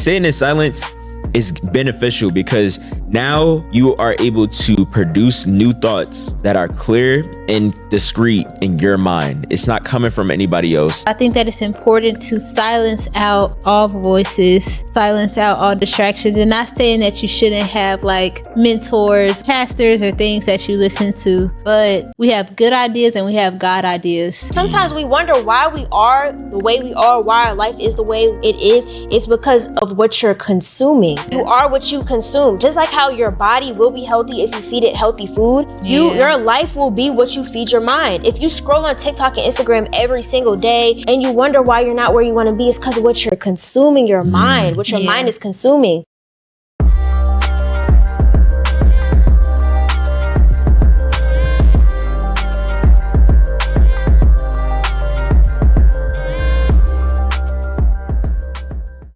sitting in silence is beneficial because now you are able to produce new thoughts that are clear and discreet in your mind. It's not coming from anybody else. I think that it's important to silence out all voices, silence out all distractions, and not saying that you shouldn't have like mentors, pastors, or things that you listen to, but we have good ideas and we have God ideas. Sometimes we wonder why we are the way we are, why our life is the way it is. It's because of what you're consuming. You are what you consume. Just like how your body will be healthy if you feed it healthy food, your life will be what you feed your mind. If you scroll on TikTok and Instagram every single day and you wonder why you're not where you want to be, it's because of what you're consuming your mind, what your mind is consuming.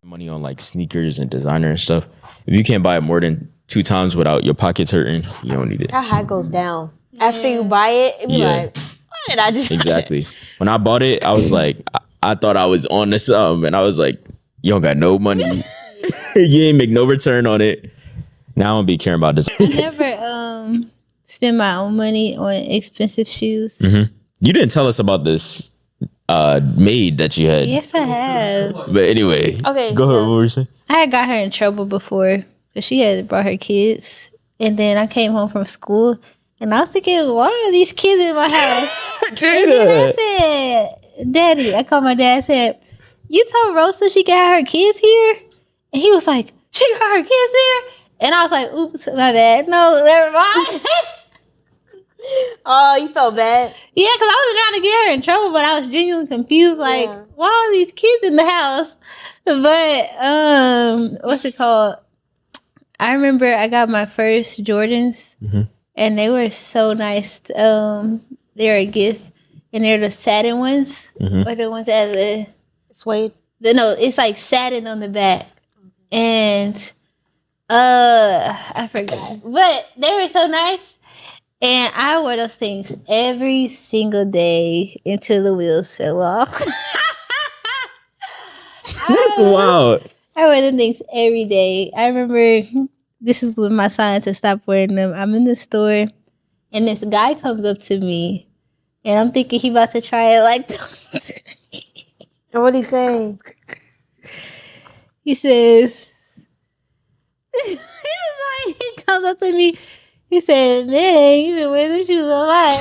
Money on like sneakers and designer and stuff. If you can't buy it more than 2 times without your pockets hurting, you don't need it. That high goes down. After you buy it, it be like, why did I just exactly. When I bought it, I was like, I thought I was on to something, and I was like, you don't got no money. You ain't make no return on it. Now I don't be caring about this. I never spend my own money on expensive shoes. Mm-hmm. You didn't tell us about this maid that you had. Yes, I have. But anyway, okay, go ahead. What were you saying? I had got her in trouble before, but she had brought her kids, and then I came home from school, and I was thinking, why are these kids in my house? And then I said, Daddy, I called my dad and said, you told Rosa she got her kids here? And he was like, she got her kids here? And I was like, oops, my bad. No, never mind. Oh, you felt bad? Yeah, because I wasn't trying to get her in trouble, but I was genuinely confused. Like, why are these kids in the house? But, what's it called? I remember I got my first Jordans, and they were so nice. They were a gift, and they're the satin ones, or the ones that the suede. No, it's like satin on the back, and I forgot, but they were so nice. And I wore those things every single day until the wheels fell off. That's wild. I wear them things every day. I remember this is when my sign to stop wearing them. I'm in the store, and this guy comes up to me, and I'm thinking he about to try it like And what'd he say? He says, he comes up to me. He said, man, you been wearing them shoes a lot.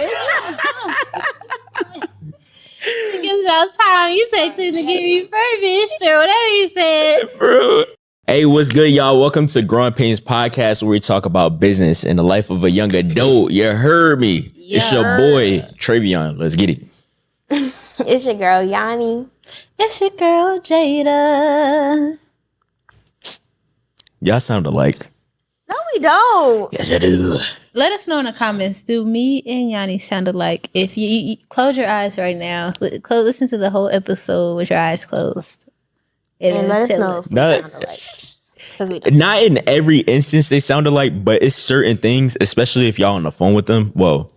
It gives about time. You take them to get refurbished or whatever he said. Bro. Hey, what's good, y'all? Welcome to Growing Painz podcast, where we talk about business and the life of a young adult. You heard me. Yeah. It's your boy, Tre'Vion. Let's get it. It's your girl, Yanni. It's your girl, Jada. Y'all sound alike. No, we don't. Yes, I do. Let us know in the comments. Do me and Yanni sound alike? If you close your eyes right now, listen to the whole episode with your eyes closed. And let us know if we sound alike. We don't. Not in every instance they sound alike, but it's certain things, especially if y'all on the phone with them. Well,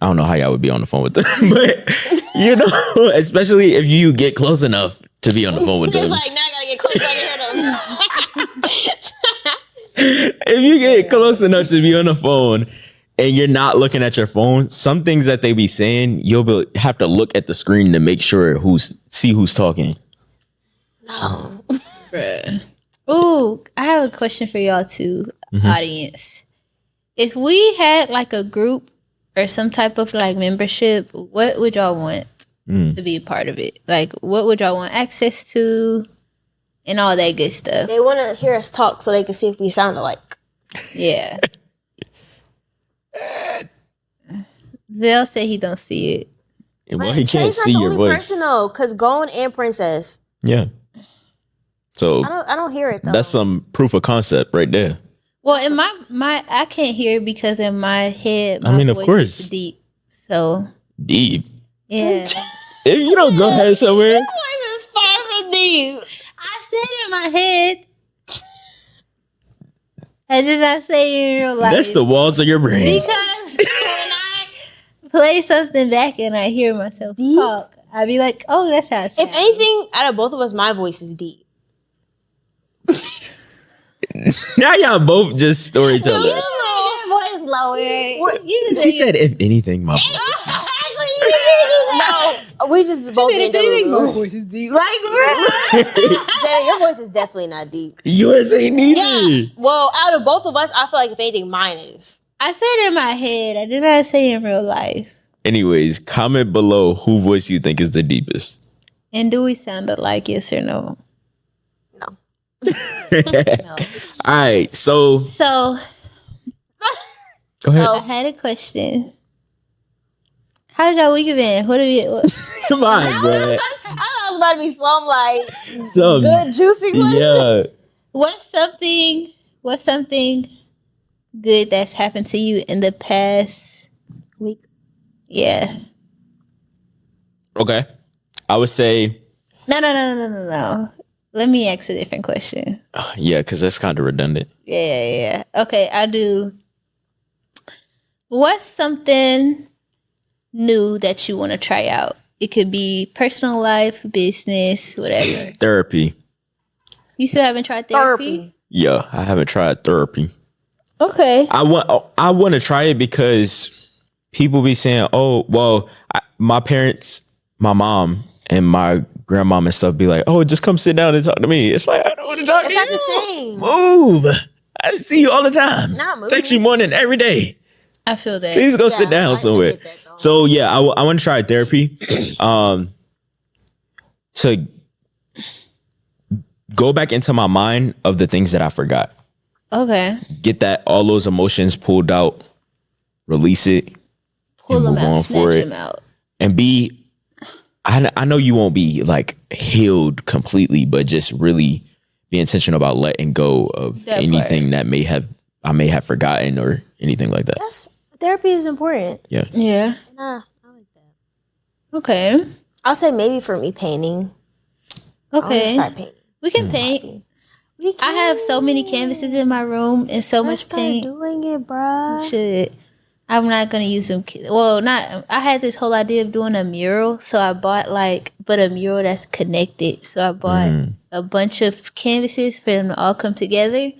I don't know how y'all would be on the phone with them, but you know, especially if you get close enough to be on the phone with them. Like, now I gotta get close so I can hear them. If you get close enough to be on the phone and you're not looking at your phone, some things that they be saying, have to look at the screen to make sure see who's talking. No. Bruh. Ooh, I have a question for y'all too, audience. If we had like a group or some type of like membership, what would y'all want to be a part of it? Like, what would y'all want access to? And all that good stuff. They want to hear us talk so they can see if we sound alike. Yeah. Zell said he don't see it. Well, he can't see your voice. Because Gone and Princess. Yeah. So I don't hear it though. That's some proof of concept right there. Well, in my I can't hear it because in my head, my voice of course is deep. So deep. Yeah. If you don't go ahead somewhere. Your voice is far from deep. I said it in my head. And did I say it in real life? That's the walls of your brain. Because when I play something back and I hear myself talk, I'd be like, oh, that's how it sounds. If anything, out of both of us, my voice is deep. Now y'all both just storytellers. Your voice lower. She said, if anything, my voice. No, we just both being delusional. voice is deep. Like, Jada, your voice is definitely not deep. Yours ain't neither. Yeah. Well, out of both of us, I feel like if anything, mine is. I said it in my head. I did not say it in real life. Anyways, comment below who voice you think is the deepest. And do we sound alike, yes or no? No. No. All right, so So, go ahead. I had a question. How's your week been? What have you... Come on, bro. I thought it was about to be some like Some, good juicy question. yeah. What's something good that's happened to you in the past Week. Yeah. Okay. I would say, No. Let me ask a different question. yeah, because that's kind of redundant. Yeah. Okay, I do. What's something new that you want to try out? It could be personal life, business, whatever. Therapy. You still haven't tried therapy? Yeah, I haven't tried therapy. Okay. I want to try it because people be saying, "Oh, well, my parents, my mom and my grandmom and stuff be like, oh, just come sit down and talk to me." It's like, I don't want to talk to you. It's not the same. Move. I see you all the time. Not moving. Text you morning every day. I feel that. Please go sit down I somewhere. get that, though. So yeah, I want to try therapy. To go back into my mind of the things that I forgot. Okay. Get all those emotions pulled out, release it, Pull and them move out, on for snatch it. them out. And I know you won't be like healed completely, but just really be intentional about letting go of That anything that I may have forgotten or anything like that. Therapy is important. Yeah. Yeah. Nah, I like that. Okay. I'll say maybe for me painting. I want to Okay. start painting. We can paint. I have so many canvases in my room and so Let's much paint. start doing it, bruh. Should. I'm not gonna use them. Well, not. I had this whole idea of doing a mural, so I bought but a mural that's connected. So I bought a bunch of canvases for them to all come together,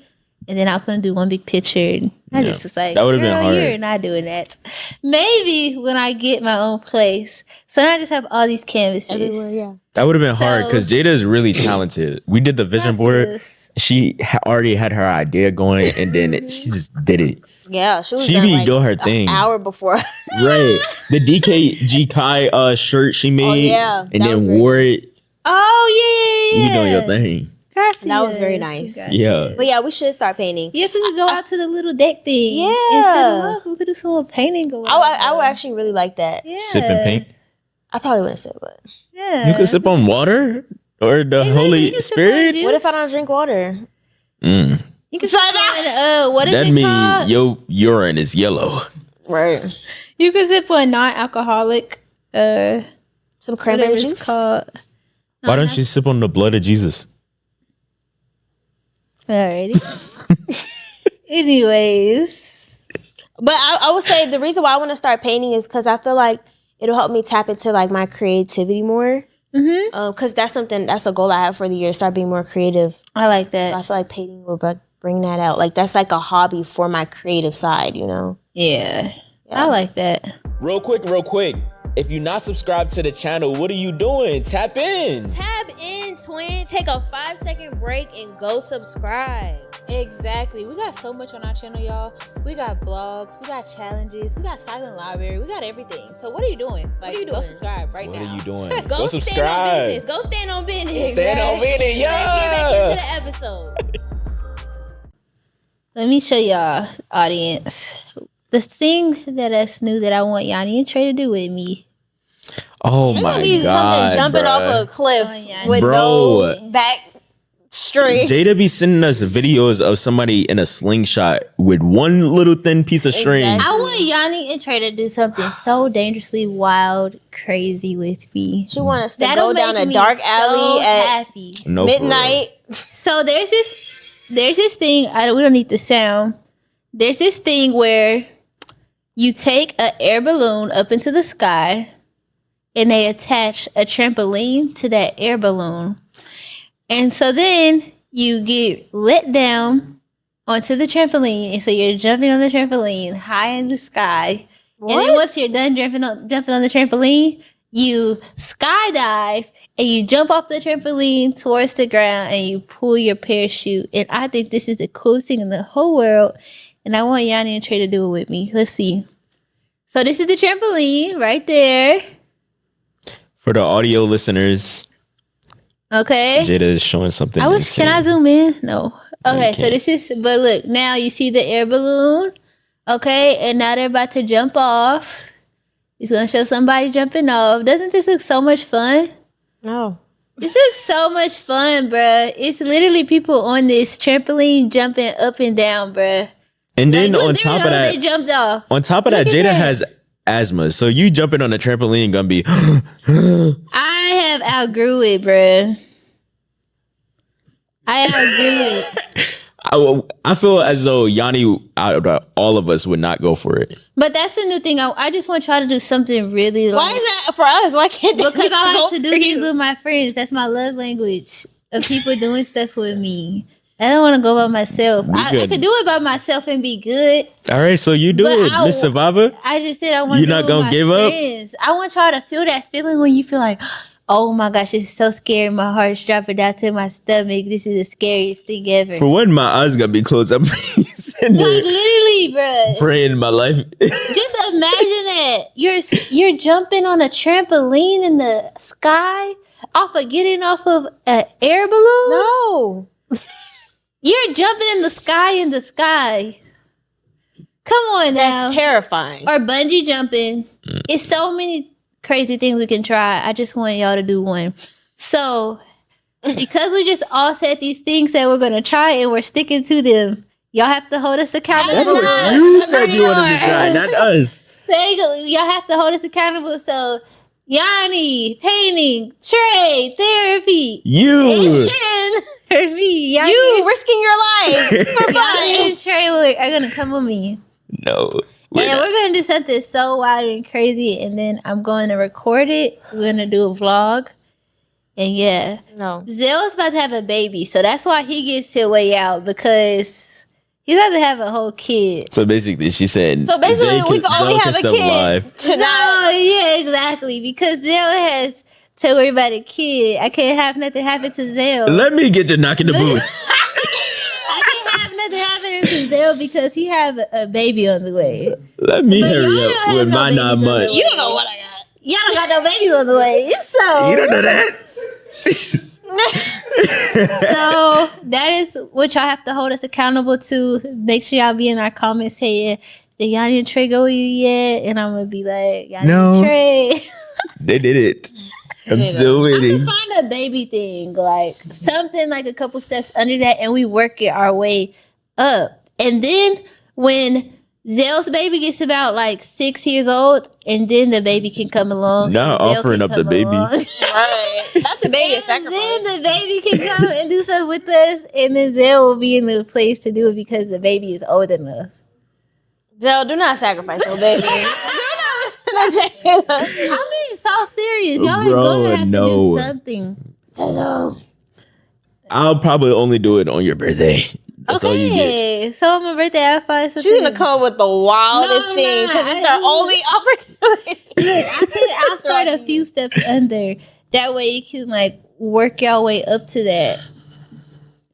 and then I was gonna do one big picture. And I just was like, That would've been hard. You're not doing that. Maybe when I get my own place. So now I just have all these canvases. Everywhere, yeah. That would have been hard because Jada is really talented. We did the vision board. Process. She already had her idea going, and then she just did it. Yeah, she was She done, be like, doing her an thing. hour before. Right. The DKG Kai shirt she made, yeah. and That then was very wore nice. it. Oh yeah. You be doing your thing. Gracias. That was very nice. Yeah. But yeah, we should start painting. Yes, we could go out to the little deck thing. Yeah. And set them up. We could do some more painting going on. I would actually really like that. Yeah. Sip and paint. I probably wouldn't say, but Yeah. You can sip on water or the Exactly, Holy you can sip on Spirit. juice. what if I don't drink water? You can sip on, what is That it means called? your urine is yellow. Right. You can sip on non-alcoholic, Some whatever cranberry it's juice. called. Why don't you sip on the blood of Jesus? Alrighty. Anyways. But I would say the reason why I want to start painting is because I feel like it'll help me tap into like my creativity more. Because that's a goal I have for the year, start being more creative. I like I that. feel like painting will bring that out. Like that's like a hobby for my creative side, you know? Yeah. I like that. Real quick. If you're not subscribed to the channel, what are you doing? Tap in. Tap in, twin. Take a 5-second break and go subscribe. Exactly. We got so much on our channel, y'all. We got blogs, we got challenges, we got silent library, we got everything. So what are you doing? Like, are you go doing? subscribe right What now. are you doing? Go stand on subscribe. business. Go stand on business. Stand on business, Let's get back into yeah. the episode. Let me show y'all, audience, the thing that's new that I want Yanni and Trey to do with me. Oh It's my gonna be God, something jumping bruh. off a cliff Oh, yeah. with Bro. no back straight. Jada be sending us videos of somebody in a slingshot with one little thin piece of string. Exactly. I want Yanni and Trey to do something so dangerously wild, crazy with me. She want us to That'll go down make a me dark so alley at happy. No, for real. midnight. So there's this thing. We don't need the sound. There's this thing where you take an air balloon up into the sky, and they attach a trampoline to that air balloon, and so then you get let down, onto the trampoline. And so you're jumping on the trampoline high in the sky. What? And then once you're done jumping on the trampoline, you skydive and you jump off the trampoline towards the ground and you pull your parachute. And I think this is the coolest thing in the whole world. And I want Yanni and Trey to do it with me. Let's see. So this is the trampoline right there. For the audio listeners, Okay. Jada is showing something. Can I zoom in? No. Okay, so can't. this is, but look, now you see the air balloon. Okay, and now they're about to jump off. He's gonna show somebody jumping off. Doesn't this look so much fun? No. This looks so much fun, bruh. It's literally people on this trampoline jumping up and down, bruh. And then Like, look, on there top you of go, that, they jumped off. on top of Look that, at Jada that. has asthma. So you jumping on a trampoline gonna be I have outgrew it, bruh. I outgrew it. I feel as though Yanni out of all of us would not go for it. But that's the new thing. I just want y'all to do something really Why is that for us? Why can't they Because I go like to for do things you? with my friends. That's my love language of people doing stuff with me. I don't want to go by myself. I good. could do it by myself and be good. All right, so you do But it, I- Miss Survivor. I just said I want to You do not it gonna with my give up? friends. I want y'all to feel that feeling when you feel like, oh my gosh, this is so scary. My heart's dropping down to my stomach. This is the scariest thing ever. For one, my eyes gonna be closed. I'm sitting Like there literally, bruh. praying my life. Just imagine that you're jumping on a trampoline in the sky getting off of an air balloon. No. You're jumping in the sky. Come on now. That's terrifying. Or bungee jumping. It's so many crazy things we can try. I just want y'all to do one. So, because we just all said these things that we're going to try and we're sticking to them, y'all have to hold us accountable. That's what you said you wanted to try, not us. There you go. Y'all have to hold us accountable. So, Yanni, painting, Trey, therapy. You. And me, Yanni, You risking your life for Yanni fun. and Trey are going to come with me. No. we're And not. we're going to do something so wild and crazy. And then I'm going to record it. We're going to do a vlog. And yeah. No. Zell's about to have a baby. So that's why he gets his way out. Because he's about to have a whole kid. So basically, she said. So basically, Zay we can only Zell have a still kid alive. tonight. No, yeah, exactly. Because Zell has to worry about a kid. I can't have nothing happen to Zell. Let me get to knocking the boots. I can't have nothing happening to Zell because he have a baby on the way. Let me But y'all hurry don't up have with no my babies 9 on the months. way. You don't know what I got. Y'all don't got no babies on the way. So You don't know that. So that is what y'all have to hold us accountable to. Make sure y'all be in our comments saying, did Yanni and Trey go with you yet? And I'm gonna be like, Yanni No. and Trey. They did it. I'm Jada. still I waiting. can find a baby thing, like something like a couple steps under that, and we work it our way up. And then when Zell's baby gets about like 6 years old, and then the baby can come along. Not and Zell offering can up the come baby. along. Right. That's the baby And sacrifice. then the baby can come and do stuff with us, and then Zell will be in the place to do it because the baby is old enough. Zell, do not sacrifice your baby. Do not listen to Jada. I'm being so serious. Y'all Bro, are gonna have no. to do something. Zell. I'll probably only do it on your birthday. That's all you get. Okay, so on my birthday, I'll find something. She's gonna come up with the wildest No, thing because nah, it's their only opportunity. Look, I said I'll start a few steps under. That way you can like work your way up to that.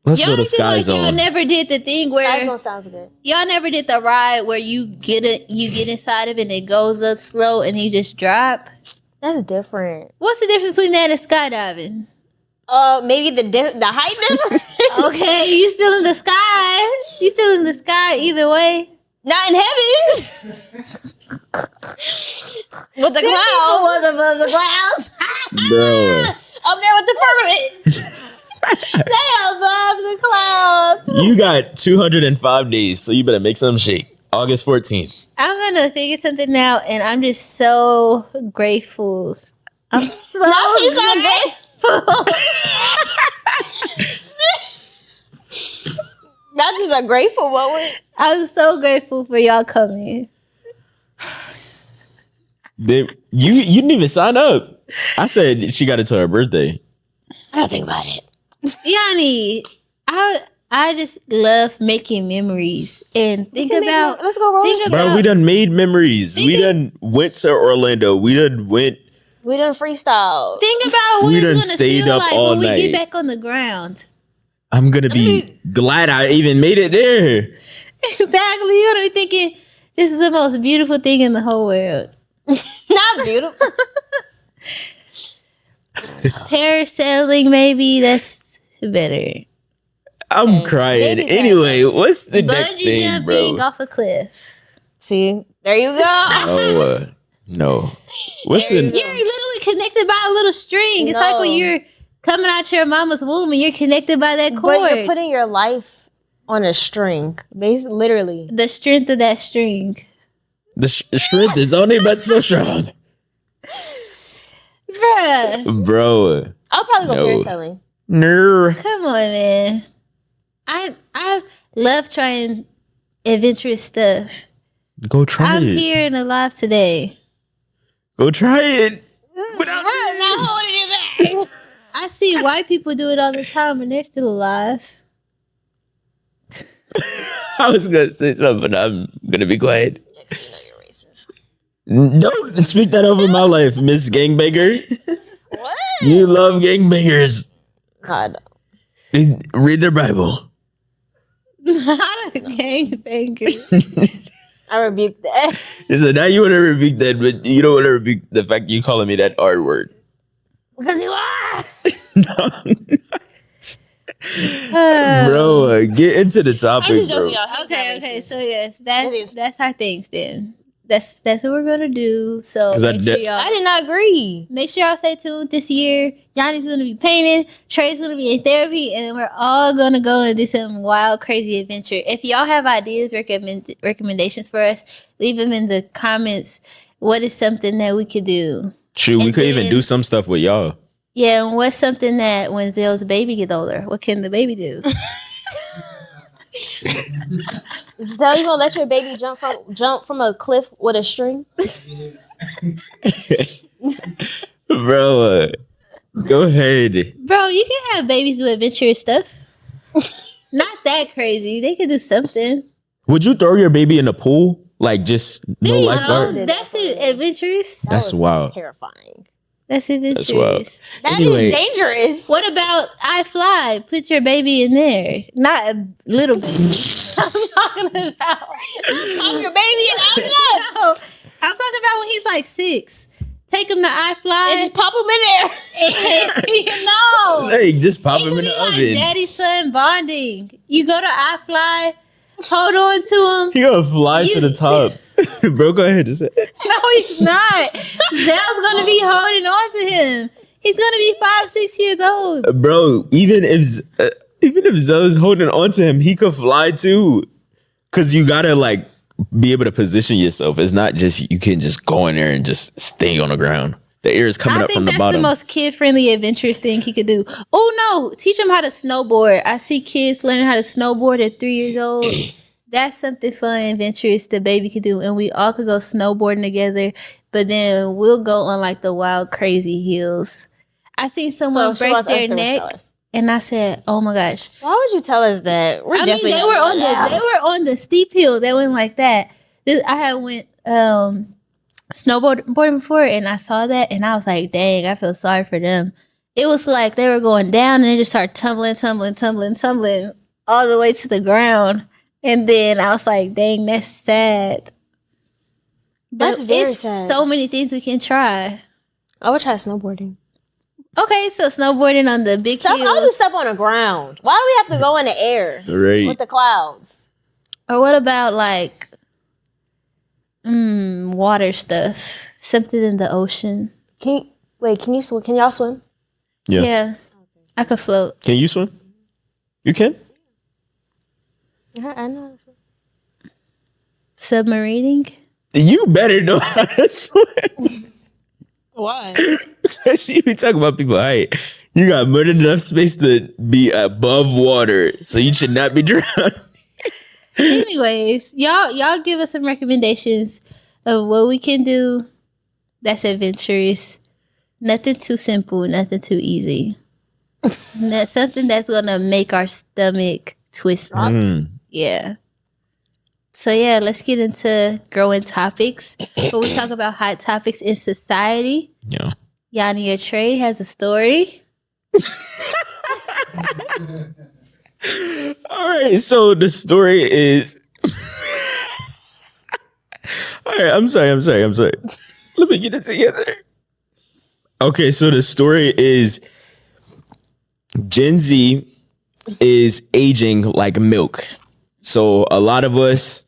Let's Y'all go to acting Sky like y'all Zone. never did the thing where That sounds good. y'all never did the ride where you get inside of it and it goes up slow and you just drop. That's different. What's the difference between that and skydiving? Maybe the height difference. Okay, you still in the sky. You still in the sky either way. Not in heaven. With the clouds. was above the clouds. Bro, Up there with the firmament. They above the clouds. you got 205 days, so you better make something shake. August 14th. I'm gonna figure something out, and I'm just so grateful. I'm so Now she's not grateful. Not just a grateful moment. I'm so grateful for y'all coming. You didn't even sign up. I said she got it to her birthday. I gotta think about it. Yanni, I just love making memories and think about. Let's go roller skate. Bro, we done made memories. We done went to Orlando. We done went. We done freestyle. Think about what We it's done gonna stayed feel up like all when we night. get back on the ground. I'm gonna be glad I even made it there. Exactly. You're gonna be thinking this is the most beautiful thing in the whole world. Not beautiful. Parasailing, maybe that's better. I'm crying. Maybe Anyway, what's the next Bungee thing, jumping bro? off a cliff. See, there you go. Oh, no. What's You're the? literally connected by a little string. It's like when No. you're coming out your mama's womb and you're connected by that cord. But you're putting your life on a string, basically, literally. The strength of that string. The strength is only but so strong, Bruh, bro. I'll probably go No. parasailing. Ner. come on, man. I love trying adventurous stuff. Go try I'm it. here and alive today. Go try it. Not holding it back. I see white people do it all the time and they're still alive. I was gonna say something. I'm gonna be quiet. You know you're racist. Don't speak that over my life, Miss Gangbanger. What? You love gangbangers. God. Read their Bible. Not a gangbanger. I rebuke that. So now you want to rebuke that, but you don't want to rebuke the fact you calling me that R word. Because you are. Bro, get into the topic, I'm just bro. joking, y'all. He's Okay, not okay. racist. So yes, It is. that's our things then. That's what we're gonna do. So 'Cause I make sure de- y'all I did not agree. make sure y'all stay tuned this year. Yanni's gonna be painting, Trey's gonna be in therapy, and we're all gonna go and do some wild, crazy adventure. If y'all have ideas, recommendations for us, leave them in the comments. What is something that we could do? Shoot, we And could even then- do some stuff with y'all. Yeah, and what's something that when Zell's baby get older, what can the baby do? So you gonna let your baby jump from a cliff with a string? Bro, go ahead. Bro, you can have babies do adventurous stuff. Not that crazy. They could do something. Would you throw your baby in the pool? Like just no There you lifeguard? go. That's adventurous. That That's was wild. Terrifying. That's adventurous. wild. That Anyway. is dangerous. What about I Fly? Put your baby in there. Not a little baby. I'm talking about. I'm your baby and I'm not. No, I'm talking about when he's like 6. Take him to I And Fly. just pop him in there. No. Hey, just pop It him could in be the like oven. daddy son bonding. You go to I Fly, hold on to him. He gonna fly You- to the top. Bro, go ahead. Just No, he's not. Zell's gonna be holding on to him. He's gonna be 5-6 years old. bro, even if Zoe's holding on to him, he could fly too. Cause you gotta like be able to position yourself. It's not just you can just go in there and just stay on the ground. The air is coming I up think from the that's bottom. the most kid-friendly, adventurous thing he could do. Oh no, teach him how to snowboard. I see kids learning how to snowboard at 3 years old. That's something fun, adventurous the baby could do, and we all could go snowboarding together. But then we'll go on like the wild, crazy hills. I seen someone So she break wants us their to neck, tell us. and I said, "Oh my gosh!" Why would you tell us that? We're I mean, definitely they not were on allowed. they were on the steep hill that went like that. I had went snowboarding before, and I saw that, and I was like, "Dang, I feel sorry for them." It was like they were going down, and they just started tumbling all the way to the ground, and then I was like, "Dang, that's sad." That's But very it's sad. So many things we can try. I would try snowboarding. Okay, so snowboarding on the big I'll do hills, stuff on the ground. Why do we have to go in the air Right. with the clouds? or what about like water stuff? Something in the ocean. Can you swim? Can y'all swim? Yeah. Yeah, I could float. Can you swim? You can? I know. Submarining. You better know how to swim. Why? Especially if you talk about people height. You got more than enough space to be above water. So you should not be drowned. Anyways, y'all give us some recommendations of what we can do that's adventurous. Nothing too simple, nothing too easy. Something that's gonna make our stomach twist up. Yeah. So yeah, let's get into growing topics. When we talk about hot topics in society, Yeah. Yanni or Trey has a story. All right, so the story is. All right, I'm sorry. Let me get it together. Okay, so the story is Gen Z is aging like milk. So a lot of us,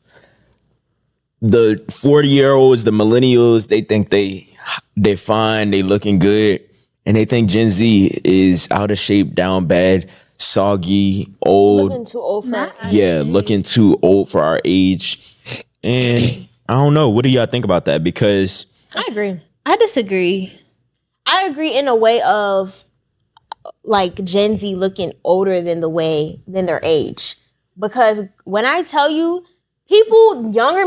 the 40-year-olds, the millennials, they think they're fine, they looking good, and they think Gen Z is out of shape, down bad, soggy, old. Looking too old for looking too old for our age. And I don't know. What do y'all think about that? Because I agree. I disagree. I agree in a way of like Gen Z looking older than their age. Because when I tell you, people younger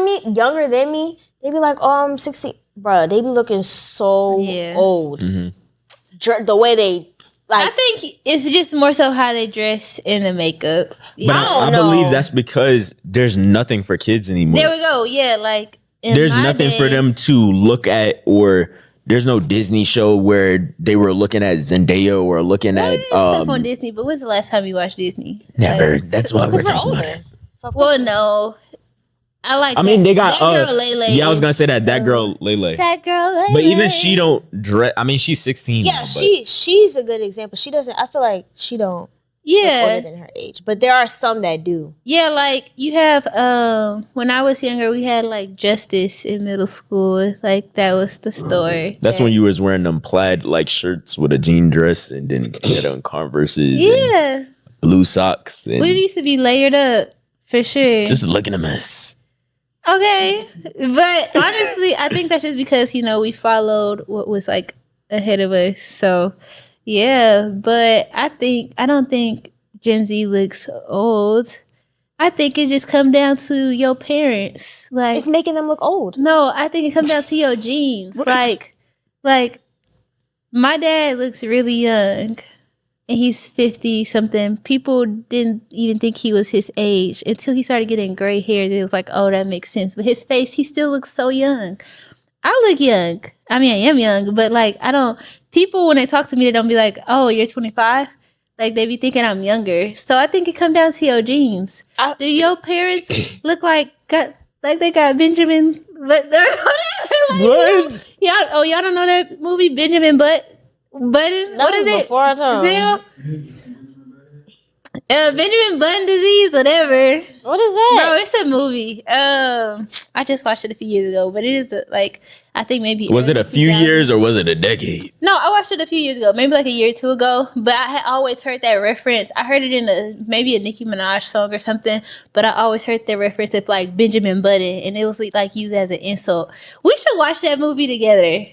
than me, they be like, oh, I'm 16. Bruh, they be looking so old. The way they like. I think it's just more so how they dress and the makeup. But I believe that's because there's nothing for kids anymore. There we go. Yeah, like there's nothing for them to look at, or there's no Disney show where they were looking at Zendaya or looking at stuff on Disney. But when's the last time you watched Disney? Never. Like, that's why we're talking about it. So well, no. I mean, they got that girl Lele. Yeah, I was gonna say that girl Lele. That girl Lele. But even she don't dress. I mean, she's 16. Yeah, now, she's a good example. She doesn't. I feel like she don't. Look older than her age, but there are some that do. Yeah, like you have. When I was younger, we had like Justice in middle school. It's like that was the story. That's when you was wearing them plaid like shirts with a jean dress, and then you had on Converses. Yeah. And blue socks. And We used to be layered up for sure. just looking a mess. Okay, but honestly, I think that's just because we followed what was like ahead of us. So yeah, but I don't think Gen Z looks old. I think it just come down to your parents. Like It's making them look old. no, I think it comes down to your genes. Like my dad looks really young. And he's 50 something. People didn't even think he was his age until he started getting gray hair. It was like, oh, that makes sense. But his face, he still looks so young. I look young. I mean, I am young, but like, people when they talk to me, they don't be like, oh, you're 25. Like they be thinking I'm younger. So I think it come down to your genes. Do your parents look like they got Benjamin? Like, What? Y'all don't know that movie, Benjamin Button? What is it? Before our time. Benjamin Button disease, whatever. What is that? Bro, it's a movie. I just watched it a few years ago, but it is I think maybe. Was it a few years or was it a decade? No, I watched it a few years ago, maybe like a year or two ago. But I had always heard that reference. I heard it in maybe a Nicki Minaj song or something. But I always heard the reference of like Benjamin Button, and it was like used as an insult. We should watch that movie together.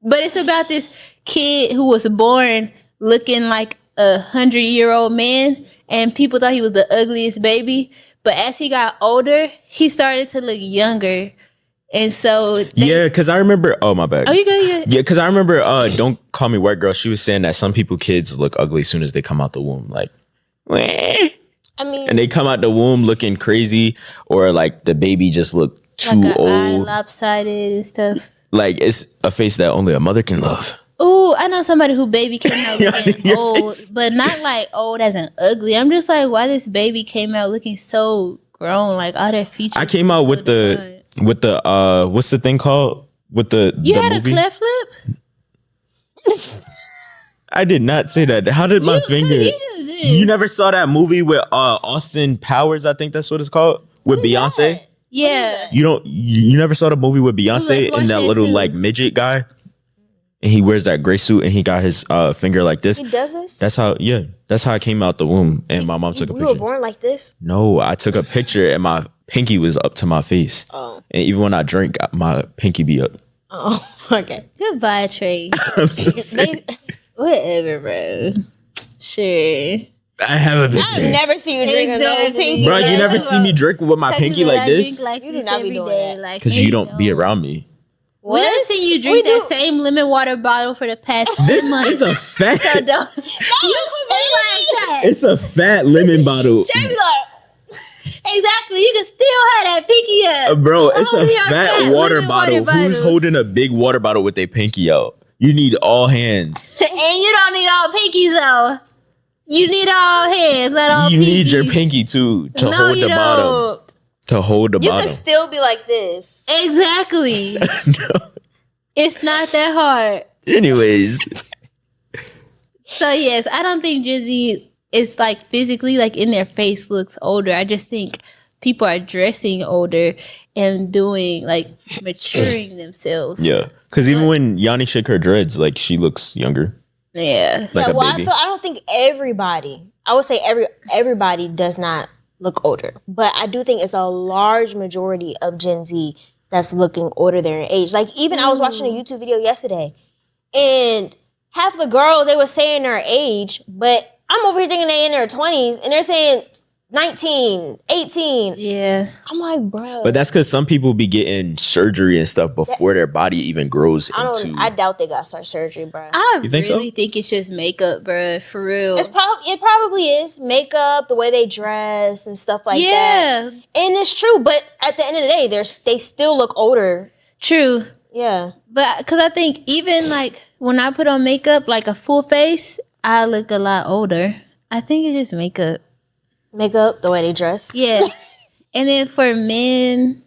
But it's about this kid who was born looking like 100-year-old man, and people thought he was the ugliest baby. But as he got older, he started to look younger. And so because I remember. Oh, my bad. Oh, you good? Yeah, because I remember. Don't Call Me White Girl. She was saying that some kids look ugly as soon as they come out the womb. Like, weh. I mean, and they come out the womb looking crazy, or like the baby just look too like old, eye lopsided and stuff. Like it's a face that only a mother can love. Oh, I know somebody who baby came out looking old, but not like old as in ugly. I'm just like, why this baby came out looking so grown, like all their features. I came out with the what's the thing called with the you the had movie? a cleft lip. I did not say that. How did my finger? You never saw that movie with Austin Powers? I think that's what it's called with Beyonce. that? Yeah. You never saw the movie with Beyonce watch and that it little too. like midget guy, and he wears that gray suit and he got his finger like this. He does this? That's how I came out the womb, and my mom took a We picture. were born like this? No, I took a picture and my pinky was up to my face. Oh. And even when I drink, my pinky be up. Oh, okay. Goodbye, Trey. I'm so sick. Whatever, bro. Sure. I have a picture. I've never seen you drink Exactly. no pinky. Bro, you never see me drink with my pinky like this? Like You do this not be every doing day. that. Like, Because you don't be around me. We done seen you drink that same lemon water bottle for the past 10 months. It's a fat. So don't. You can be like that. It's a fat lemon bottle. Jamie like, Exactly. You can still have that pinky up. Bro, it's Only a fat water lemon bottle. Who's holding a big water bottle with their pinky out? You need all hands. And you don't need all pinkies though. You need all hands, not all pinkies. You need your pinky too to hold the bottom. To hold the you bottom. can still be like this. Exactly. No. It's not that hard. Anyways. So yes, I don't think Gen Z is like physically like in their face looks older. I just think people are dressing older and doing like maturing themselves. Yeah. Because even when Yanni shook her dreads, like she looks younger. Yeah. Like a baby. I don't think everybody, I would say everybody does not look older. But I do think it's a large majority of Gen Z that's looking older than their age. Like even I was watching a YouTube video yesterday and half the girls, they were saying their age, but I'm over here thinking they in their 20s and they're saying 19, 18. Yeah. I'm like, bro. But that's because some people be getting surgery and stuff before their body even grows into. I doubt they got surgery, bro. I You think so? really think it's just makeup, bro. For real. It probably is makeup, the way they dress and stuff like that. Yeah. And it's true, but at the end of the day, they still look older. True. Yeah. But because I think even like when I put on makeup, like a full face, I look a lot older. I think it's just makeup. Makeup, the way they dress. Yeah. And then for men,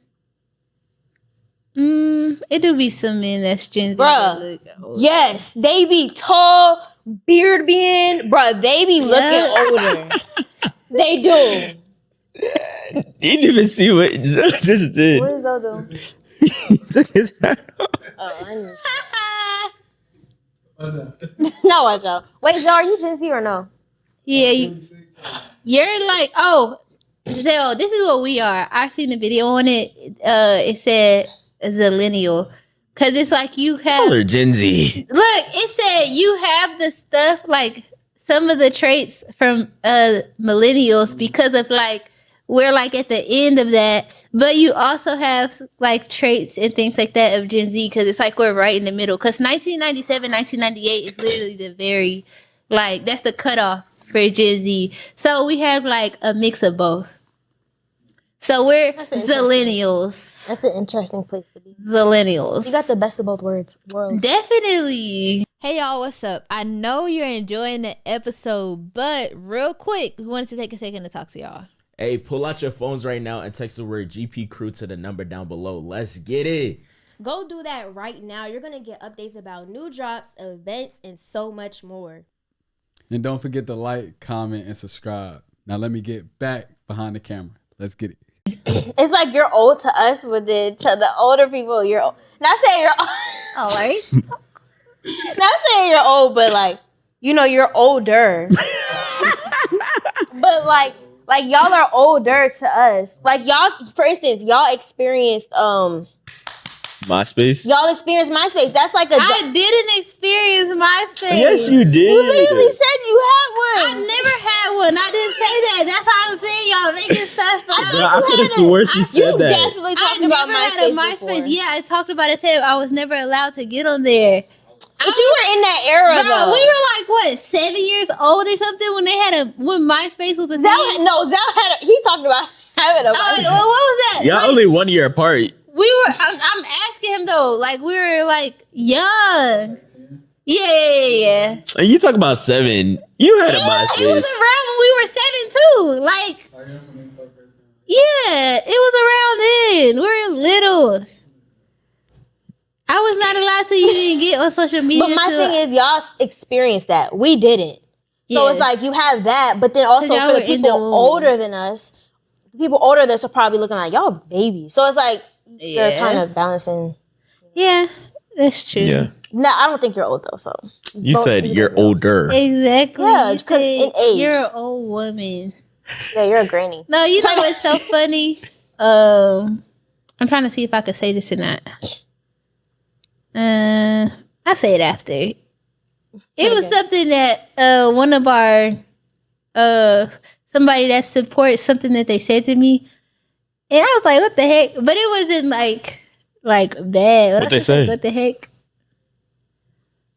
it do be some men that's Gen Z. that Bruh. look older. Yes, they be tall, beard being, bruh, they be looking older. They do. You didn't even see what Zoe just did. What is Zoe doing? He took his hat off. Oh, I knew. No, watch out. Wait, Zoe, are you Gen Z or no? Yeah. You're like, oh, Zell, this is what we are. I seen the video on it. It said zillennial. Because it's like you have... Color Gen Z. Look, it said you have the stuff, like some of the traits from millennials because of like, we're like at the end of that. But you also have like traits and things like that of Gen Z because it's like we're right in the middle. Because 1997, 1998 is literally the very, like, that's the cutoff for Gen Z. So we have like a mix of both. So we're zillennials. That's an interesting place to be. Zillennials. You got the best of both worlds. Definitely. Hey y'all, what's up? I know you're enjoying the episode, but real quick, we wanted to take a second to talk to y'all. Hey, pull out your phones right now and text the word GP Crew to the number down below. Let's get it. Go do that right now. You're going to get updates about new drops, events, and so much more. And don't forget to like, comment, and subscribe. Now let me get back behind the camera. Let's get it. It's like you're old to us, but then to the older people, you're old. Not saying you're old. All right. Not saying you're old, but like, you know, you're older. But like y'all are older to us. Like y'all, for instance, y'all experienced MySpace? Y'all experienced MySpace. That's like a I didn't experience MySpace. Yes, you did. You literally said you had one. I never had one. I didn't say that. That's how I'm saying y'all making stuff up. Bro, I could have sworn she said You that. definitely I talked about never MySpace had a MySpace. before. Yeah, I talked about it. Said I was never allowed to get on there. But you were in that era, Bro, though. we were like what, 7 years old or something when they had when MySpace was a thing. Zell had he talked about having a MySpace. What was that? Y'all Like, only 1 year apart. we were. I'm asking him though. Like we were like young. Yeah. And you talk about 7. You had a It was MySpace. around when we were 7 too. Like, yeah, it was around then. We were little. I was not allowed to even get on social media. But my thing is, y'all experienced that. We didn't. So it's like you have that, but then also y'all for the were in people the womb. older than us, people older than us are probably looking like y'all babies. So it's like they're kind of balancing. Yeah, that's true. Yeah. No, I don't think you're old though. So You said you're older. Exactly. Yeah, You 'cause said in age. you're an old woman. yeah, you're a granny. No, you know what's so funny? I'm trying to see if I could say this or not. I'll say it after. It was something that one of our somebody that supports something that they said to me, and I was like, "What the heck?" But it wasn't like like bad. What they say? What the heck?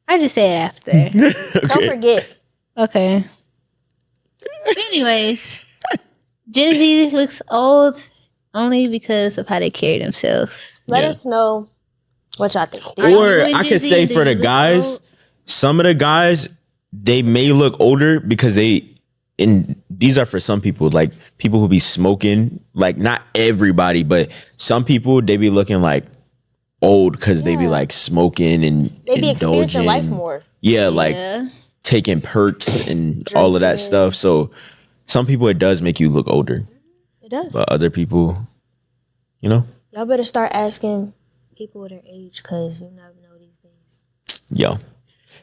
I just say it after. Don't forget. Okay. Anyways, Gen Z looks old only because of how they carry themselves. Let Yeah. us know what y'all think. Or you I Gen could Z, say do for the you look guys, old? some of the guys, they may look older because and these are for some people, like people who be smoking, like not everybody, but some people, they be looking like old because they be Yeah. like smoking and They be experiencing life indulging. more. Yeah, like Yeah. taking perks and all of that Drinking. stuff. So some people, it does make you look older, It does. but other people, you know, Y'all better start asking people their age because you never know these days. yo.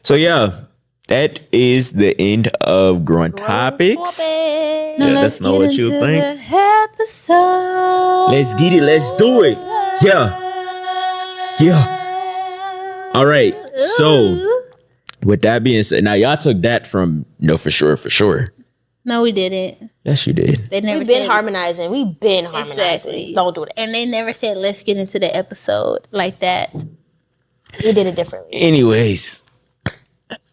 So yeah, that is the end of growing topics. Now Yeah, let's that's not get what you into think. the episode. Let's get it. Let's do it. Yeah. Yeah. All right. So with that being said, now y'all took that from no for sure, for sure. No, we didn't. Yes, you did. They never We've been said harmonizing. We've been harmonizing. Exactly. Don't do that. And they never said let's get into the episode like that. We did it differently. Anyways,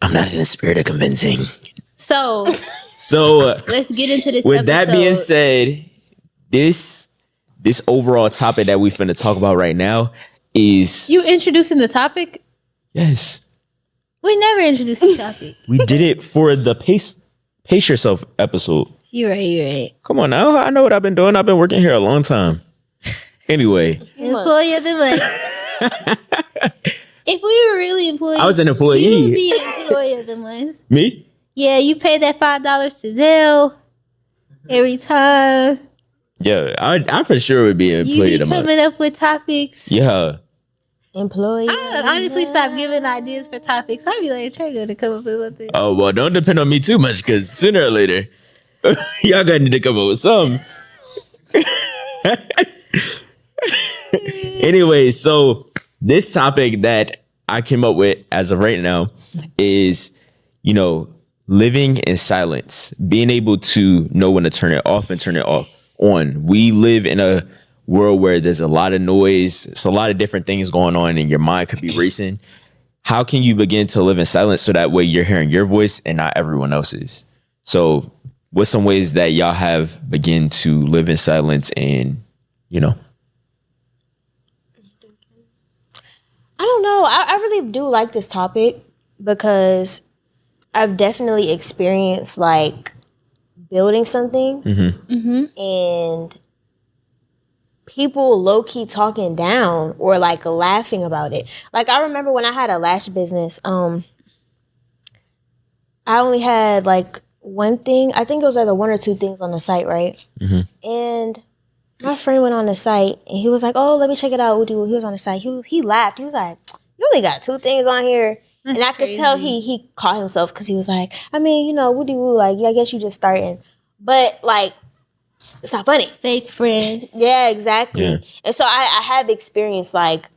I'm not in the spirit of convincing. So So let's get into this with episode. that being said, this overall topic that we finna talk about right now is You introducing the topic? yes. We never introduced the topic. We did it for the pace yourself episode. You're right. Come on now. I know what I've been doing. I've been working here a long time. Anyway, Employee of the month. If we were really employees, I was an employee. you would be employee of the month. Me? Yeah, you pay that $5 to Zelle every time. Yeah, I for sure would be an You employee be of the month. coming up with topics. Yeah. Employee. I would honestly stop giving ideas for topics. I'd be like, try to come up with something. Oh, well, don't depend on me too much because sooner or later, y'all gonna need to come up with something. Anyway, so this topic that I came up with as of right now is, living in silence, being able to know when to turn it off and turn it on. We live in a world where there's a lot of noise. It's a lot of different things going on and your mind could be racing. How can you begin to live in silence so that way you're hearing your voice and not everyone else's? So what's some ways that y'all have begin to live in silence and, I don't know. I really do like this topic because I've definitely experienced like building something and people low-key talking down or like laughing about it. Like I remember when I had a lash business, I only had like one thing. I think it was either one or two things on the site, right? And my friend went on the site and he was like, "Oh, let me check it out." He was on the site. He laughed. He was like, "You only got two things on here." And I could tell he caught himself because he was like, "I mean, woody woo, like, yeah, I guess you just starting." But like, it's not funny. Fake friends. Yeah, exactly. Yeah. And so I have experienced like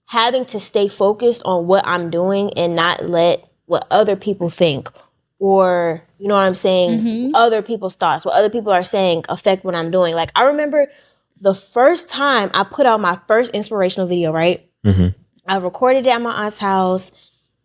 having to stay focused on what I'm doing and not let what other people think or, you know what I'm saying, other people's thoughts, what other people are saying affect what I'm doing. Like I remember the first time I put out my first inspirational video, right? I recorded it at my aunt's house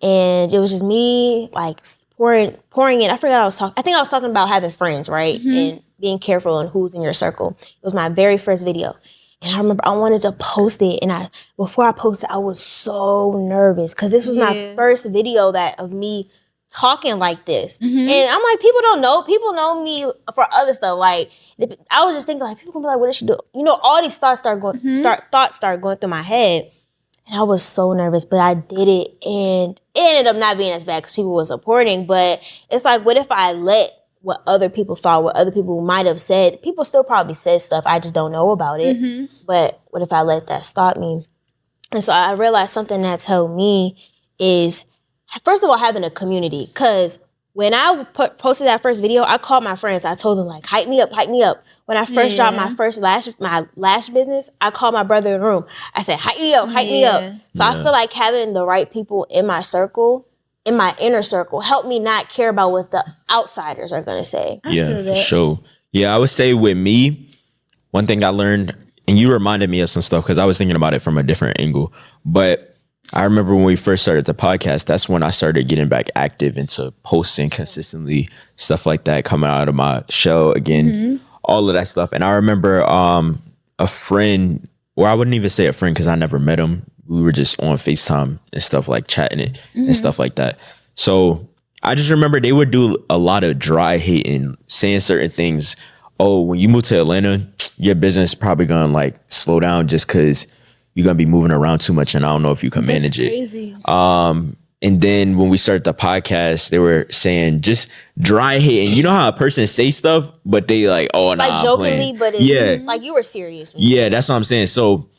and it was just me like pouring in. I forgot I think I was talking about having friends, right? And being careful on who's in your circle. It was my very first video. And I remember I wanted to post it. And before I posted, I was so nervous because this was my first video of me talking like this. And I'm like, people don't know. People know me for other stuff. Like, I was just thinking, like, people gonna be like, what did she do? All these thoughts start going through my head. And I was so nervous, but I did it. And it ended up not being as bad because people were supporting. But it's like, what if I let what other people thought, what other people might have said? People still probably said stuff. I just don't know about it. But what if I let that stop me? And so I realized something that's helped me is, first of all, having a community. Because when I posted that first video, I called my friends. I told them, like, hype me up, hype me up. When I first dropped my first lash business, I called my brother in the room. I said, hype me up, hype me up. So I feel like having the right people in my circle, in my inner circle, helped me not care about what the outsiders are going to say. Yeah, for sure. Yeah, I would say with me, one thing I learned and you reminded me of some stuff because I was thinking about it from a different angle. But I remember when we first started the podcast, that's when I started getting back active into posting consistently, stuff like that, coming out of my shell again, all of that stuff. And I remember a friend, or I wouldn't even say a friend because I never met him. We were just on FaceTime and stuff, like chatting it and stuff like that. So I just remember they would do a lot of dry hating, saying certain things. Oh, when you move to Atlanta, your business probably gonna like slow down just because you're gonna be moving around too much, and I don't know if you can manage it. And then when we started the podcast, they were saying just dry hating. You know how a person say stuff, but they like, oh, nah, like jokingly, but it's like you were serious. Yeah, that's what I'm saying. So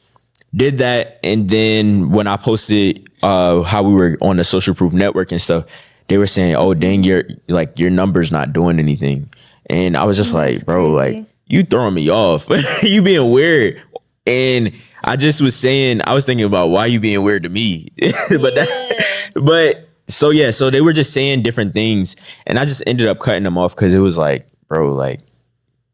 did that, and then when I posted how we were on the Social Proof Network and stuff, they were saying, "Oh, dang, your numbers not doing anything," and I was just like, "Bro, crazy. Like you throwing me off, you being weird." And I just was saying, I was thinking about why you being weird to me, so they were just saying different things, and I just ended up cutting them off because it was like, bro, like.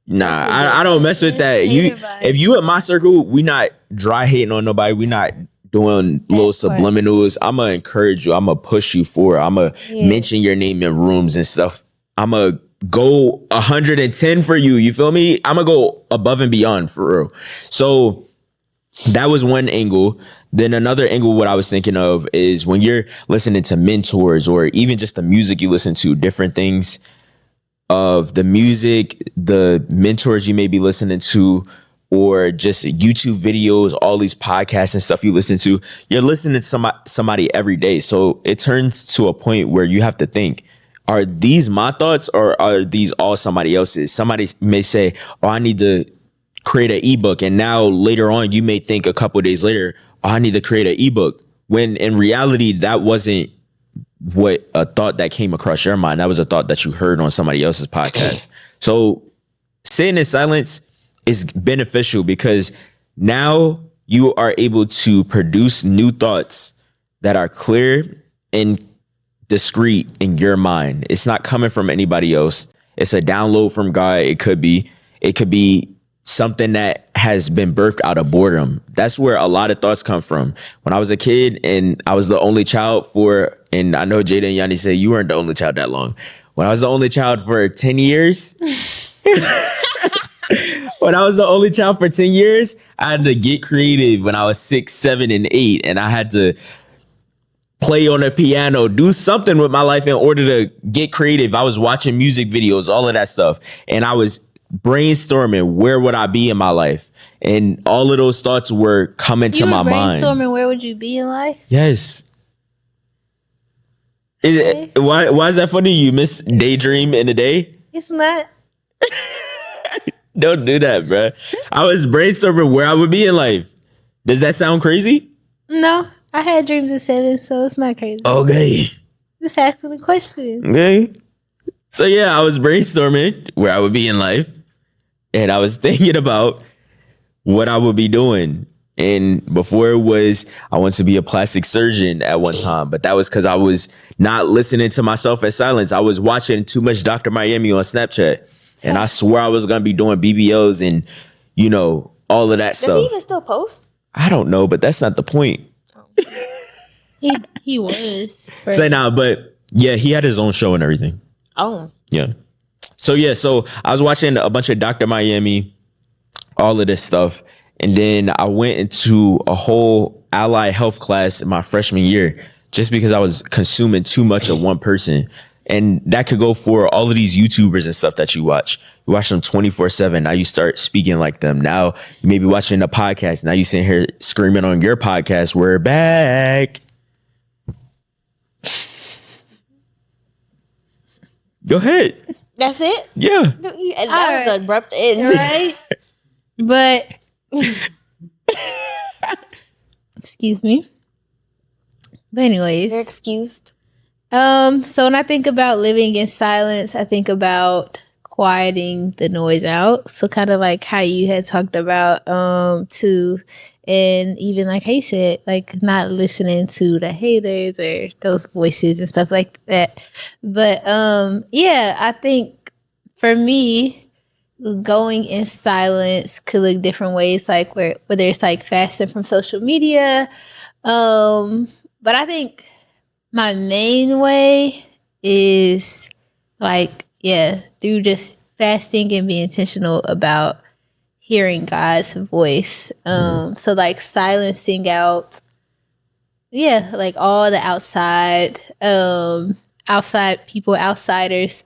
Nah, I don't mess with that. If you in my circle, we not dry hating on nobody. We not doing little subliminals. I'm gonna encourage you. I'm gonna push you forward. I'm gonna mention your name in rooms and stuff. I'm gonna go 110 for you. You feel me? I'm gonna go above and beyond for real. So that was one angle. Then another angle, what I was thinking of is when you're listening to mentors or even just the music you listen to, different things of the music, the mentors you may be listening to, or just YouTube videos, all these podcasts and stuff you listen to, you're listening to somebody every day. So it turns to a point where you have to think, are these my thoughts or are these all somebody else's? Somebody may say, oh, I need to create an ebook. And now later on, you may think a couple of days later, oh, I need to create an ebook. When in reality, that wasn't what a thought that came across your mind. That was a thought that you heard on somebody else's podcast. So sitting in silence is beneficial because now you are able to produce new thoughts that are clear and discreet in your mind. It's not coming from anybody else. It's a download from God. It could be something that has been birthed out of boredom. That's where a lot of thoughts come from. When I was a kid and I was the only child and I know Jada and Yanni say you weren't the only child that long. When I was the only child for 10 years, when I was the only child for 10 years, I had to get creative when I was 6, 7, and 8. And I had to play on a piano, do something with my life in order to get creative. I was watching music videos, all of that stuff. And I was brainstorming, where would I be in my life? And all of those thoughts were coming to my mind. Brainstorming, where would you be in life? Yes. Why is that funny? You miss daydream in the day? It's not. Don't do that, bro. I was brainstorming where I would be in life. Does that sound crazy? No, I had dreams at 7, so it's not crazy. Okay. Just asking the question. Okay. So yeah, I was brainstorming where I would be in life. And I was thinking about what I would be doing. And before it was, I wanted to be a plastic surgeon at one time. But that was because I was not listening to myself in silence. I was watching too much Dr. Miami on Snapchat. And I swore I was going to be doing BBLs and, all of that stuff. Does he even still post? I don't know, but that's not the point. He was. Say now, but yeah, he had his own show and everything. Oh. Yeah. So I was watching a bunch of Dr. Miami, all of this stuff. And then I went into a whole allied health class in my freshman year just because I was consuming too much of one person. And that could go for all of these YouTubers and stuff that you watch. You watch them 24/7. Now you start speaking like them. Now you may be watching a podcast. Now you sitting here screaming on your podcast, we're back. Go ahead. That's it? Yeah. That was abrupt end. Right? But, excuse me. But anyways. You're excused. So when I think about living in silence, I think about quieting the noise out. So kind of like how you had talked about, too. And even like how you said, like not listening to the haters or those voices and stuff like that. But I think for me, going in silence could look different ways, like whether it's like fasting from social media. But I think my main way is like, through just fasting and being intentional about hearing God's voice. So like silencing out, like all the outside people, outsiders,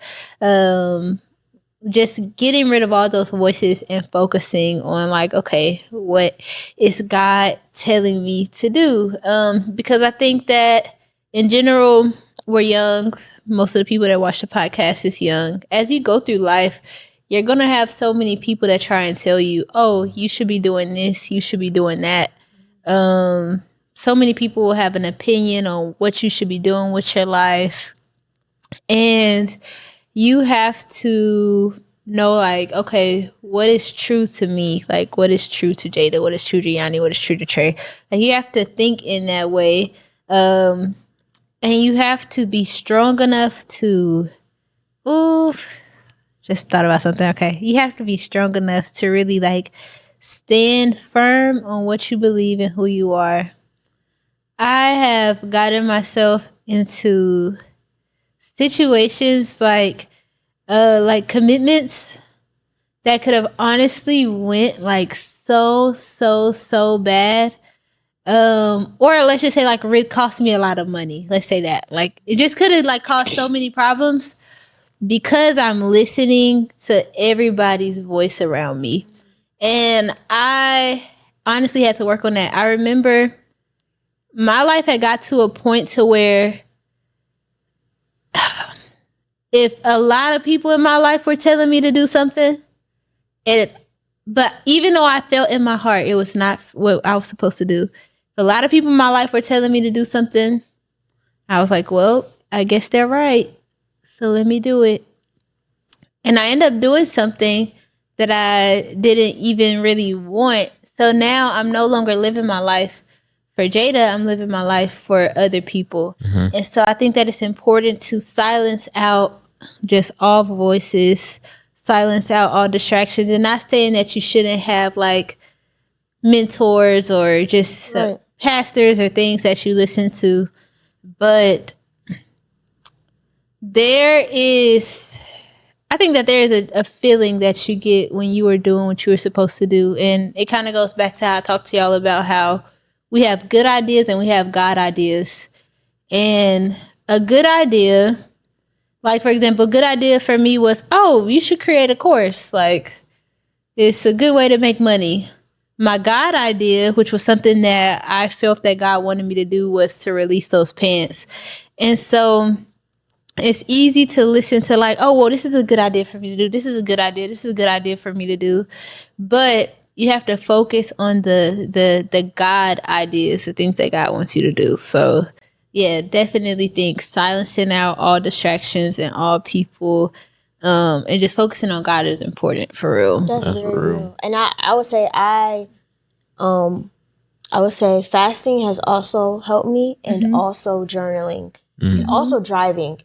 just getting rid of all those voices and focusing on like, okay, what is God telling me to do? Because I think that in general, we're young. Most of the people that watch the podcast is young. As you go through life, you're going to have so many people that try and tell you, oh, you should be doing this, you should be doing that. So many people will have an opinion on what you should be doing with your life. And you have to know, like, okay, what is true to me? Like, what is true to Jada? What is true to Yanni? What is true to Trey? Like, you have to think in that way. And you have to be strong enough to, just thought about something. Okay. You have to be strong enough to really, like, stand firm on what you believe and who you are. I have gotten myself into situations like commitments that could have honestly went like so bad. Or let's just say like it cost me a lot of money. Let's say that. Like it just could have like caused so many problems because I'm listening to everybody's voice around me. And I honestly had to work on that. I remember my life had got to a point to where if a lot of people in my life were telling me to do something, but even though I felt in my heart it was not what I was supposed to do, if a lot of people in my life were telling me to do something, I was like, well, I guess they're right, so let me do it. And I ended up doing something that I didn't even really want. So now I'm no longer living my life for Jada, I'm living my life for other people. Mm-hmm. And so I think that it's important to silence out just all voices, silence out all distractions, and not saying that you shouldn't have like mentors or just pastors or things that you listen to. But I think that there is a feeling that you get when you are doing what you were supposed to do. And it kind of goes back to how I talked to y'all about how we have good ideas and we have God ideas. And a good idea, like for example, a good idea for me was, oh, you should create a course. Like it's a good way to make money. My God idea, which was something that I felt that God wanted me to do, was to release those pants. And so it's easy to listen to like, oh, well, this is a good idea for me to do. This is a good idea. This is a good idea for me to do. But you have to focus on the God ideas, the things that God wants you to do. So, yeah, definitely think silencing out all distractions and all people and just focusing on God is important for real. That's very real. And I would say fasting has also helped me, and also journaling, and also driving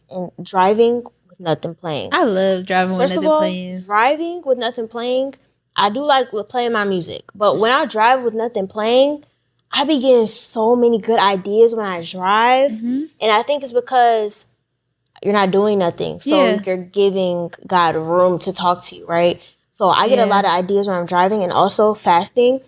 with nothing playing. I love driving with nothing playing. Driving with nothing playing. I do like playing my music, but when I drive with nothing playing, I be getting so many good ideas when I drive. Mm-hmm. And I think it's because you're not doing nothing. So you're giving God room to talk to you, right? So I get a lot of ideas when I'm driving, and also fasting.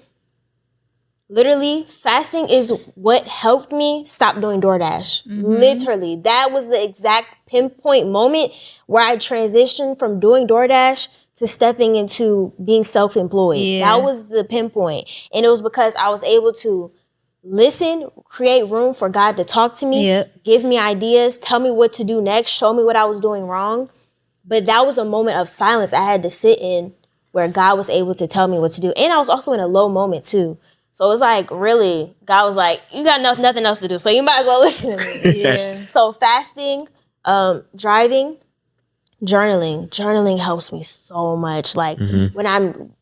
Literally, fasting is what helped me stop doing DoorDash. Mm-hmm. Literally, that was the exact pinpoint moment where I transitioned from doing DoorDash to stepping into being self-employed. Yeah. That was the pinpoint. And it was because I was able to listen, create room for God to talk to me, give me ideas, tell me what to do next, show me what I was doing wrong. But that was a moment of silence I had to sit in where God was able to tell me what to do. And I was also in a low moment too. So it was like, really, God was like, you got nothing else to do, so you might as well listen to me. So fasting, driving, journaling helps me so much. Like when I'm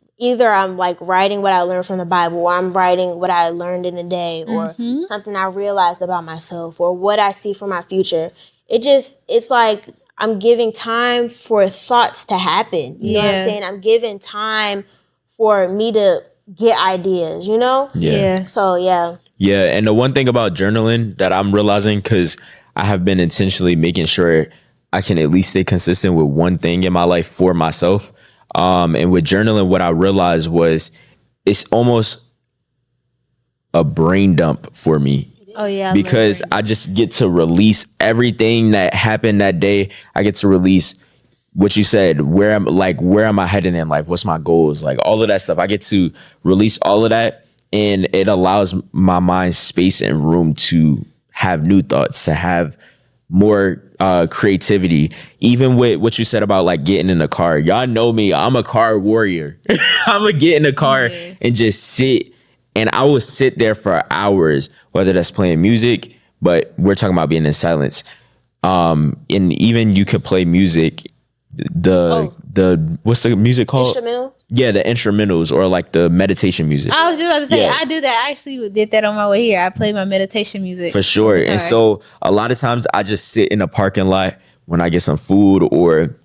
like writing what I learned from the Bible, or I'm writing what I learned in the day, or something I realized about myself, or what I see for my future. It's like I'm giving time for thoughts to happen. You know what I'm saying? I'm giving time for me to get ideas, you know? Yeah. So, yeah. Yeah, and the one thing about journaling that I'm realizing, because I have been intentionally making sure I can at least stay consistent with one thing in my life for myself. And with journaling, what I realized was it's almost a brain dump for me. Oh yeah. Because I just get to release everything that happened that day. I get to release what you said, where am I heading in life? What's my goals? Like all of that stuff. I get to release all of that, and it allows my mind space and room to have new thoughts, to have more creativity. Even with what you said about like getting in the car. Y'all know me, I'm a car warrior. I'm gonna get in the car and just sit. And I will sit there for hours, whether that's playing music, but we're talking about being in silence. And even you could play music, the what's the music called? Instrumental? Yeah, the instrumentals, or like the meditation music. I was just about to say, I do that. I actually did that on my way here. I play my meditation music. For sure. And so a lot of times I just sit in a parking lot when I get some food, or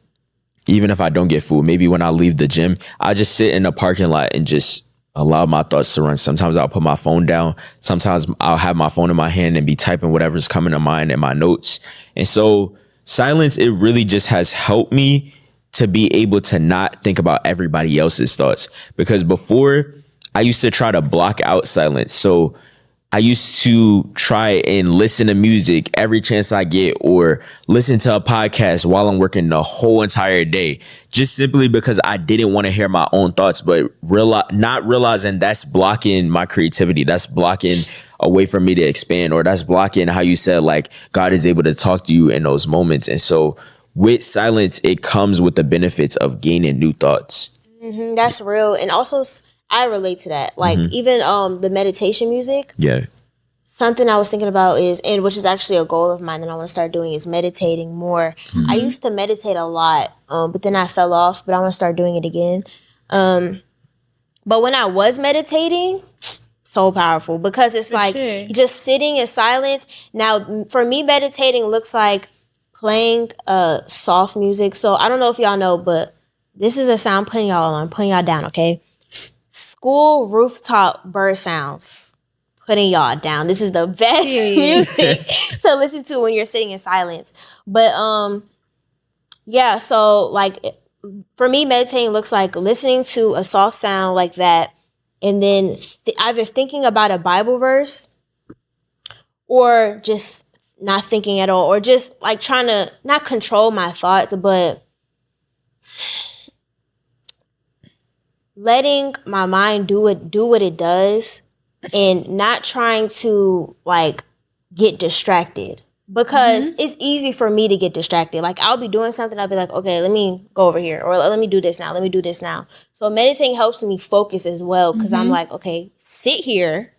even if I don't get food, maybe when I leave the gym, I just sit in a parking lot and just allow my thoughts to run. Sometimes I'll put my phone down. Sometimes I'll have my phone in my hand and be typing whatever's coming to mind in my notes. And so silence, it really just has helped me to be able to not think about everybody else's thoughts. Because before, I used to try to block out silence. So I used to try and listen to music every chance I get, or listen to a podcast while I'm working the whole entire day, just simply because I didn't want to hear my own thoughts, but not realizing that's blocking my creativity. That's blocking a way for me to expand, or that's blocking how you said, like, God is able to talk to you in those moments. And so with silence, it comes with the benefits of gaining new thoughts. Mm-hmm, that's real. And also, I relate to that. Like, even the meditation music. Yeah. Something I was thinking about is, and which is actually a goal of mine that I want to start doing, is meditating more. I used to meditate a lot, but then I fell off, but I want to start doing it again. But when I was meditating, so powerful, because it's just sitting in silence. Now, for me, meditating looks like playing soft music. So I don't know if y'all know, but this is a sound I'm putting y'all on, putting y'all down, okay? School rooftop bird sounds. Putting y'all down. This is the best music to listen to when you're sitting in silence. But yeah, so like for me, meditating looks like listening to a soft sound like that, and then either thinking about a Bible verse, or just not thinking at all, or just like trying to not control my thoughts, but letting my mind do what it does, and not trying to like get distracted, because it's easy for me to get distracted. Like I'll be doing something, I'll be like, okay, let me go over here, or let me do this now. So meditating helps me focus as well, because I'm like, okay, sit here,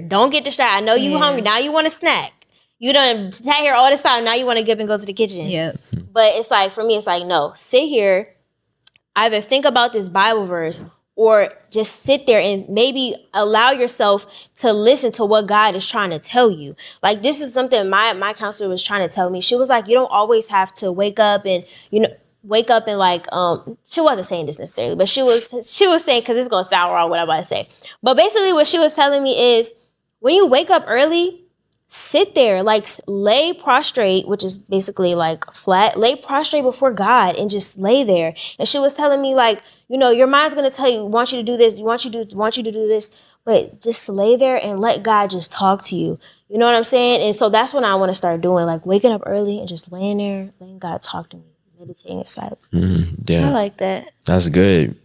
don't get distracted. I know you hungry now, you want a snack. You done sat here all this time, now you want to get up and go to the kitchen. Yep. But it's like, for me, it's like, no, sit here, either think about this Bible verse, or just sit there and maybe allow yourself to listen to what God is trying to tell you. Like, this is something my counselor was trying to tell me. She was like, you don't always have to wake up and like, she wasn't saying this necessarily, but she was saying, because it's going to sound wrong what I'm about to say. But basically what she was telling me is, when you wake up early, sit there, like lay prostrate, which is basically like flat, lay prostrate before God and just lay there. And she was telling me, like, you know, your mind's going to tell you, want you to do this, want you to do this, but just lay there and let God just talk to you. You know what I'm saying? And so that's what I want to start doing, like waking up early and just laying there, letting God talk to me, meditating in silence. Yeah. I like that. That's good.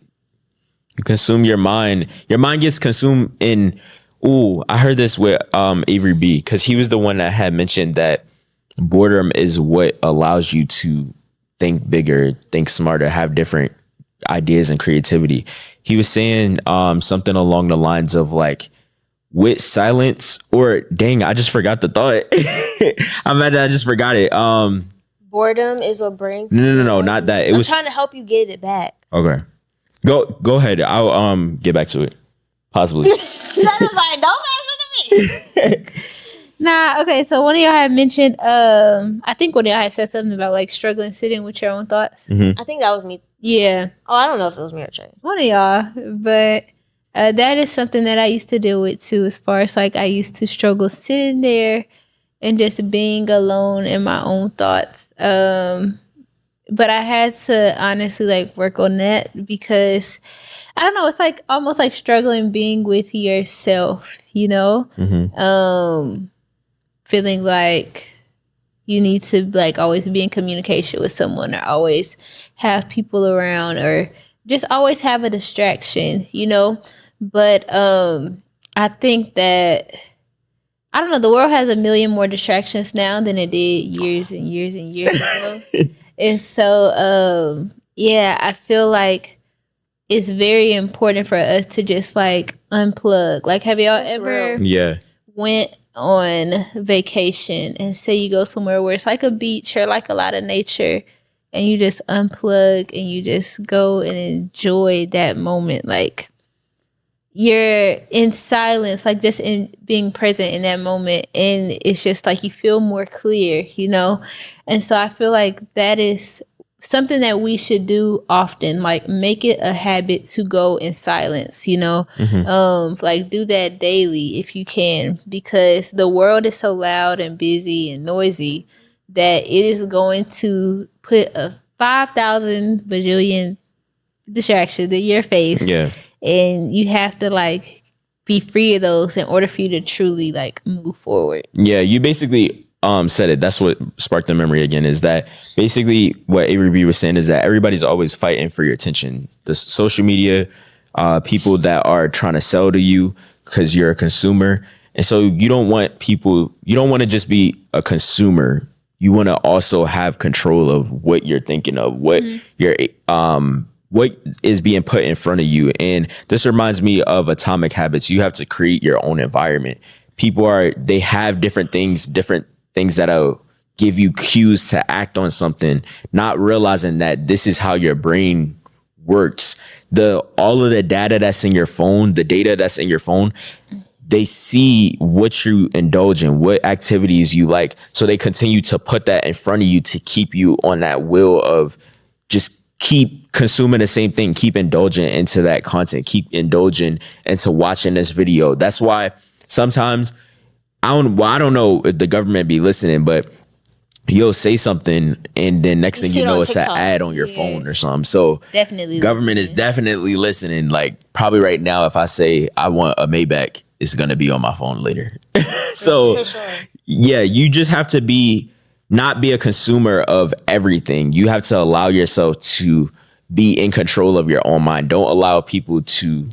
You consume your mind. Your mind gets consumed in... Ooh, I heard this with Avery B, because he was the one that had mentioned that boredom is what allows you to think bigger, think smarter, have different ideas and creativity. He was saying something along the lines of like, with silence, or dang, I just forgot the thought. I'm mad that I just forgot it. Boredom is what brings... No, not that. I'm trying to help you get it back. Okay. Go ahead. I'll get back to it. Possibly. Don't mess with me. Nah, okay. So one of y'all had mentioned, I think one of y'all had said something about like struggling sitting with your own thoughts. I think that was me. Yeah, Oh, I don't know if it was me or Trey. one of y'all, but that is something that I used to deal with too. As far as like I used to struggle sitting there and just being alone in my own thoughts. But I had to honestly like work on that because I don't know, it's like almost like struggling being with yourself, you know? Feeling like you need to like always be in communication with someone or always have people around or just always have a distraction, you know? But I think that I don't know, the world has a million more distractions now than it did years and years and years ago. And so yeah, I feel like it's very important for us to just like unplug. Like have y'all ever went on vacation and say you go somewhere where it's like a beach or like a lot of nature and you just unplug and you just go and enjoy that moment, like you're in silence, like just in being present in that moment, and it's just like you feel more clear, you know? And so I feel like that is something that we should do often, like make it a habit to go in silence, you know? Like do that daily if you can, because the world is so loud and busy and noisy that it is going to put a 5,000 bajillion distractions in your face. Yeah. And you have to like be free of those in order for you to truly like move forward. Yeah, you basically said it. That's what sparked the memory again, is that basically what Avery B was saying is that everybody's always fighting for your attention. The social media, people that are trying to sell to you because you're a consumer. And so you don't want to just be a consumer. You want to also have control of what you're thinking of, what what is being put in front of you. And this reminds me of Atomic Habits. You have to create your own environment. They have different things that'll give you cues to act on something, not realizing that this is how your brain works. All of the data that's in your phone, they see what you indulge in, what activities you like. So they continue to put that in front of you to keep you on that wheel of just keep consuming the same thing, keep indulging into that content, keep indulging into watching this video. That's why sometimes I don't know if the government be listening, but you'll say something and then next thing you know it's an ad on your phone or something. So definitely government is definitely listening. Like probably right now, if I say I want a Maybach, it's gonna be on my phone later. So For sure. yeah, you just have to not be a consumer of everything. You have to allow yourself to be in control of your own mind. Don't allow people to,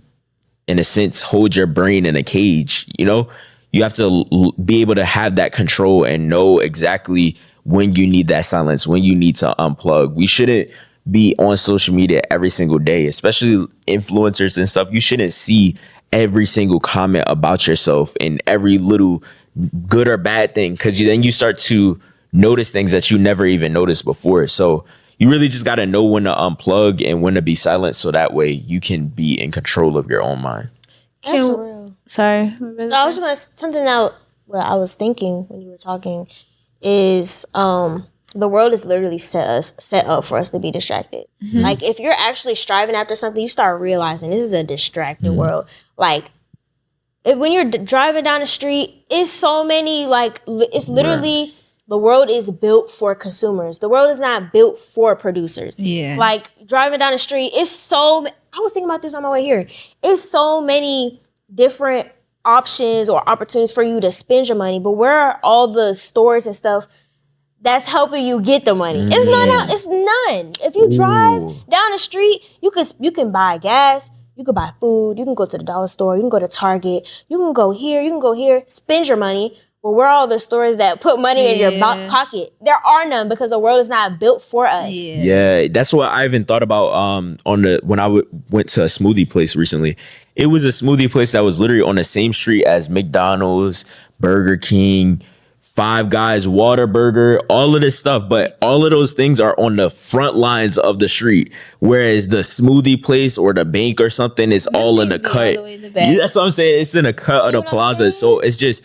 in a sense, hold your brain in a cage. You know, you have to be able to have that control and know exactly when you need that silence, when you need to unplug. We shouldn't be on social media every single day, especially influencers and stuff. You shouldn't see every single comment about yourself and every little good or bad thing, because then you start to notice things that you never even noticed before. So you really just got to know when to unplug and when to be silent, so that way you can be in control of your own mind. That's real. Sorry. No, I was gonna something out. What I was thinking when you were talking is the world is literally set up for us to be distracted. Like if you're actually striving after something, you start realizing this is a distracted world. Like when you're driving down the street, it's so many it's literally. The world is built for consumers. The world is not built for producers. Yeah. Like driving down the street, I was thinking about this on my way here. It's so many different options or opportunities for you to spend your money, but where are all the stores and stuff that's helping you get the money? It's not. It's none. If you drive down the street, you can buy gas, you can buy food, you can go to the dollar store, you can go to Target, you can go here, spend your money. Well, where are all the stores that put money in your pocket? There are none, because the world is not built for us. Yeah, that's what I even thought about when I went to a smoothie place recently. It was a smoothie place that was literally on the same street as McDonald's, Burger King, Five Guys, Whataburger, all of this stuff. But all of those things are on the front lines of the street. Whereas the smoothie place or the bank or something is all in the cut. All the way in the back. Yeah, that's what I'm saying. It's in a cut of the plaza. So it's just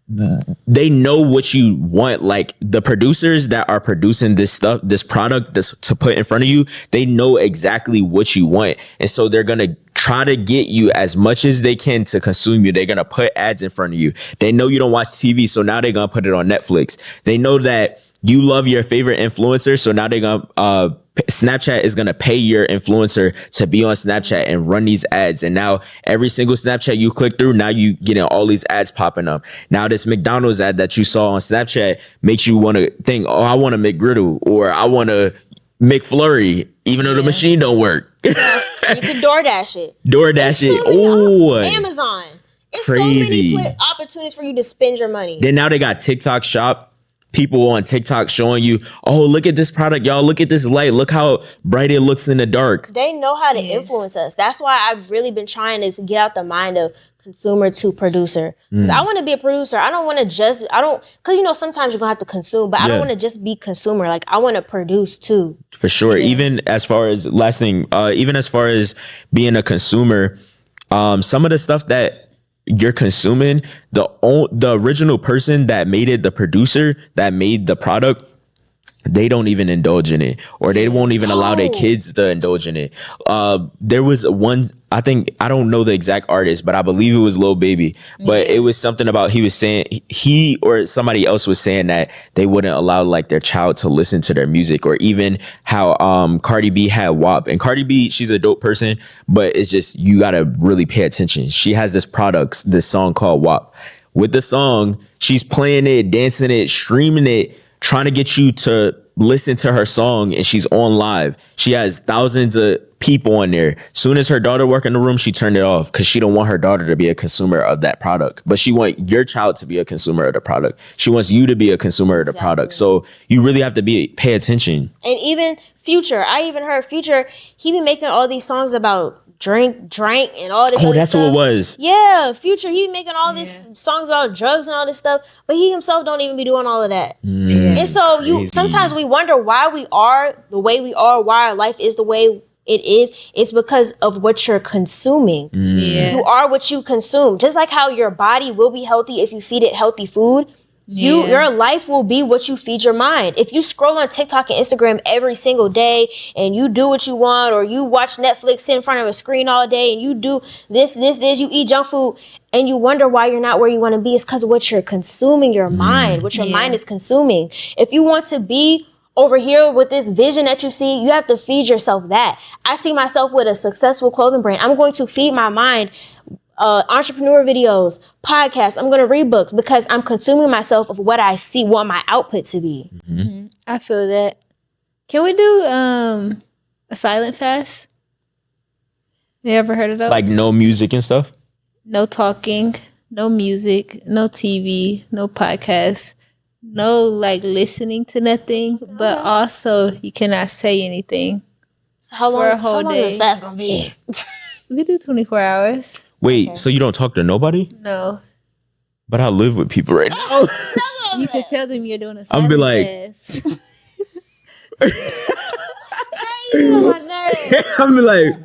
they know what you want. Like the producers that are producing this stuff, this product this to put in front of you, they know exactly what you want. And so they're going to try to get you as much as they can to consume you. They're going to put ads in front of you. They know you don't watch TV, so now they're going to put it on Netflix. They know that you love your favorite influencer, so now they're going to Snapchat is going to pay your influencer to be on Snapchat and run these ads. And now every single Snapchat you click through, now you getting all these ads popping up. Now this McDonald's ad that you saw on Snapchat makes you want to think, oh, I want a McGriddle or I want a McFlurry, even though the machine don't work. You can DoorDash it. DoorDash it. Oh, Amazon. It's crazy. so many opportunities for you to spend your money. Then now they got TikTok Shop. People on TikTok showing you, oh, look at this product, y'all. Look at this light. Look how bright it looks in the dark. They know how to influence us. That's why I've really been trying to get out the mind of consumer to producer. Because I want to be a producer. I don't want to just, because sometimes you're going to have to consume, but I don't want to just be consumer. Like I want to produce too. For sure. Yeah. Even as far as, last thing, even as far as being a consumer, some of the stuff that you're consuming, the original person that made it, the producer that made the product, they don't even indulge in it, or they won't even allow their kids to indulge in it. There was one, I don't know the exact artist, but I believe it was Lil Baby. But it was something about, he was saying, he or somebody else was saying that they wouldn't allow like their child to listen to their music, or even how Cardi B had WAP. And Cardi B, she's a dope person, but it's just, you gotta really pay attention. She has this song called WAP. With the song, she's playing it, dancing it, streaming it, trying to get you to listen to her song, and she's on live. She has thousands of people on there. Soon as her daughter walked in the room, she turned it off because she don't want her daughter to be a consumer of that product. But she wants your child to be a consumer of the product. She wants you to be a consumer of the product. So you really have to pay attention. And even Future, I even heard Future, he be making all these songs about drink and all this other that's stuff. what it was. Yeah, Future, he be making all these songs about drugs and all this stuff, but he himself don't even be doing all of that. And so sometimes we wonder why we are the way we are, why our life is the way it is. It's because of what you're consuming. You are what you consume. Just like how your body will be healthy if you feed it healthy food, your life will be what you feed your mind. If you scroll on TikTok and Instagram every single day and you do what you want, or you watch Netflix, sit in front of a screen all day and you do this, you eat junk food and you wonder why you're not where you want to be, it's because of what you're consuming, your mind, what your mind is consuming. If you want to be over here with this vision that you see, you have to feed yourself that. I see myself with a successful clothing brand. I'm going to feed my mind entrepreneur videos, podcasts. I'm going to read books because I'm consuming myself of what I see, want my output to be. I feel that. Can we do a silent fast? You ever heard of those? Like no music and stuff? No talking, no music, no TV, no podcasts, no like listening to nothing, but also you cannot say anything. So how long is this fast going to be? We could do 24 hours. Wait, so you don't talk to nobody? No. But I live with people right now. You can tell them you're doing a I'm be like, fast. I'm be like,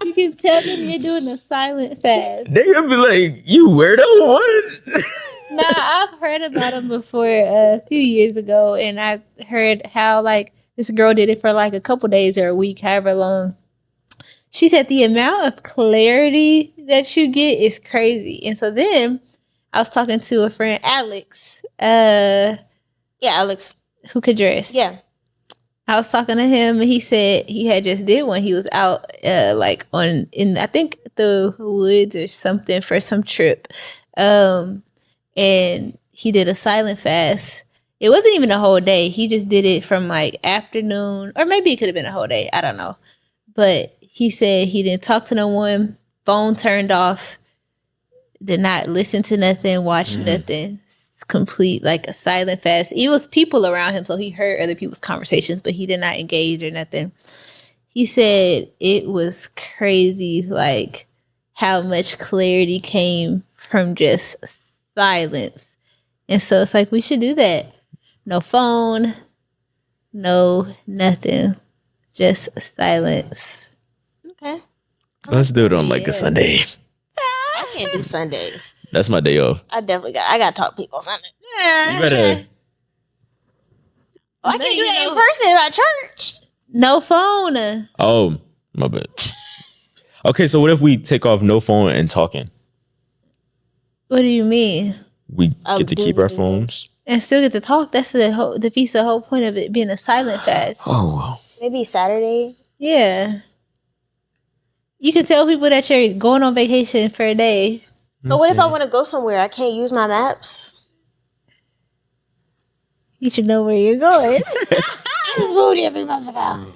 you can tell them you're doing a silent fast. They gonna be like, you weirdo one. Nah, I've heard about them before a few years ago, and I heard how like this girl did it for like a couple days or a week, however long. She said the amount of clarity that you get is crazy. And so then I was talking to a friend, Alex. Alex. Who could dress. Yeah. I was talking to him, and he said he had just did one. He was out like in I think the woods or something for some trip. And he did a silent fast. It wasn't even a whole day. He just did it from like afternoon, or maybe it could have been a whole day. I don't know. But he said he didn't talk to no one, phone turned off, did not listen to nothing, watch nothing. It's complete, like a silent fast. It was people around him, so he heard other people's conversations, but he did not engage or nothing. He said it was crazy, like how much clarity came from just silence. And so it's like, we should do that. No phone, no nothing, just silence. Okay. Let's do it on like a Sunday. I can't do Sundays. That's my day off. I got to talk to people on Sunday. You better. I can't do that in person at church. No phone. Oh, my bad. Okay, so what if we take off no phone and talking? What do you mean? We get to keep our phones. And still get to talk. That's defeats the whole point of it being a silent fast. Oh, wow. Maybe Saturday. Yeah. You can tell people that you're going on vacation for a day. So what if I want to go somewhere? I can't use my maps. You should know where you're going. I just moved here 3 months ago.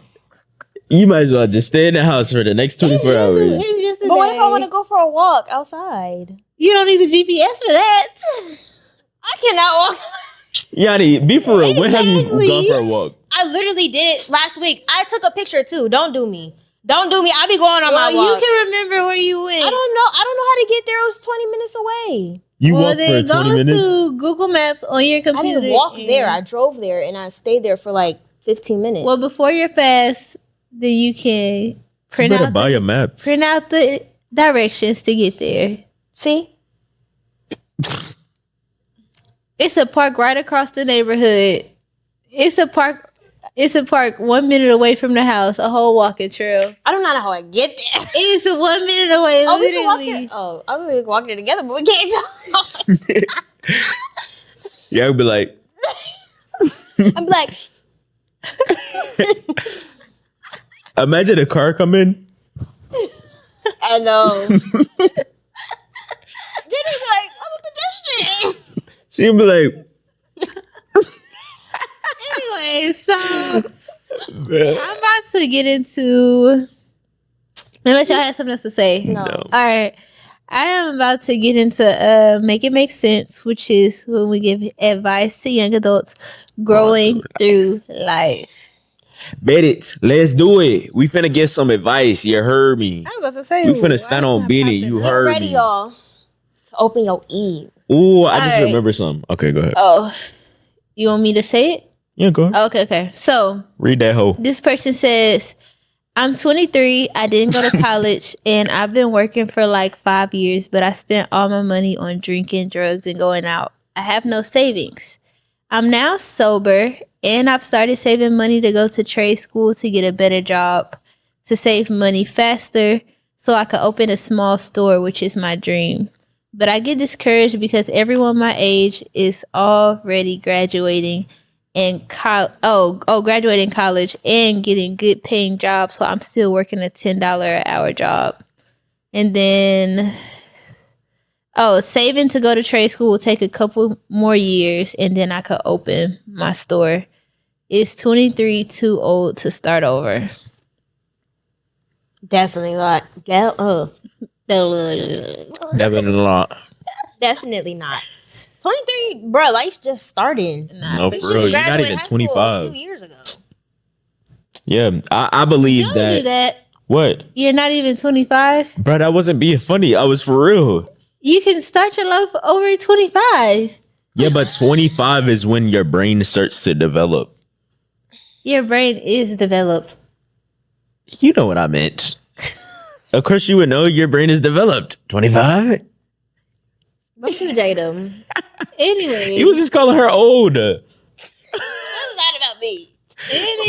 You might as well just stay in the house for the next 24 hours. It's just a But what if I day. want to go for a walk outside? You don't need the GPS for that. I cannot walk. Yanni, be for real. When have you Exactly. gone for a walk? I literally did it last week. I took a picture too. Don't do me. Don't do me. I be going on my Well, walk. you can remember where you went. I don't know how to get there. It was 20 minutes away. You Well, walk for then 20 go minutes? to Google Maps on your I computer. didn't walk and- there. I drove there and I stayed there for like 15 minutes. Well, before your fast, then you can You print better out buy a map. the directions to get there. see? It's a park right across the neighborhood. It's a park 1 minute away from the house, a whole walking trail. I don't know how I get there. It's 1 minute away, Oh, we can walk there. literally. Oh, I was going to walk there together, but we can't talk. Yeah, I'd be like, I'm like, imagine a car come in. I know. Jenny be like, I'm a pedestrian. She'd be like, Anyway, so I'm about to get into, unless y'all have something else to say. No. All right. I am about to get into Make It Make Sense, which is when we give advice to young adults growing through life. bet it. Let's do it. We finna get some advice. You heard me. I was about to say, We finna why stand is on not Beanie. popping You up? Get heard ready, me. y'all, to open your ears. Ooh, I just Alright. remember something. Okay, go ahead. Oh, you want me to say it? Yeah, go ahead. Okay. So Read that hoe. this person says, I'm 23. I didn't go to college and I've been working for like 5 years, but I spent all my money on drinking, drugs, and going out. I have no savings. I'm now sober and I've started saving money to go to trade school to get a better job, to save money faster so I could open a small store, which is my dream. But I get discouraged because everyone my age is already graduating and graduating college and getting good paying jobs, so I'm still working a $10 an hour job. And then saving to go to trade school will take a couple more years and then I could open my store. Is 23 too old to start over? Definitely not. Definitely not. Definitely not. 23, bro, life's just starting. No, But for you real. You're graduated not even high school 25. A few years ago. Yeah, I believe Don't do that. that. What? You're not even 25. Bro, I wasn't being funny. I was for real. You can start your life over 25. Yeah, but 25 is when your brain starts to develop. Your brain is developed. You know what I meant. Of course you would know your brain is developed. 25? Don't you date him? Anyway. You was just calling her old. That's not about me.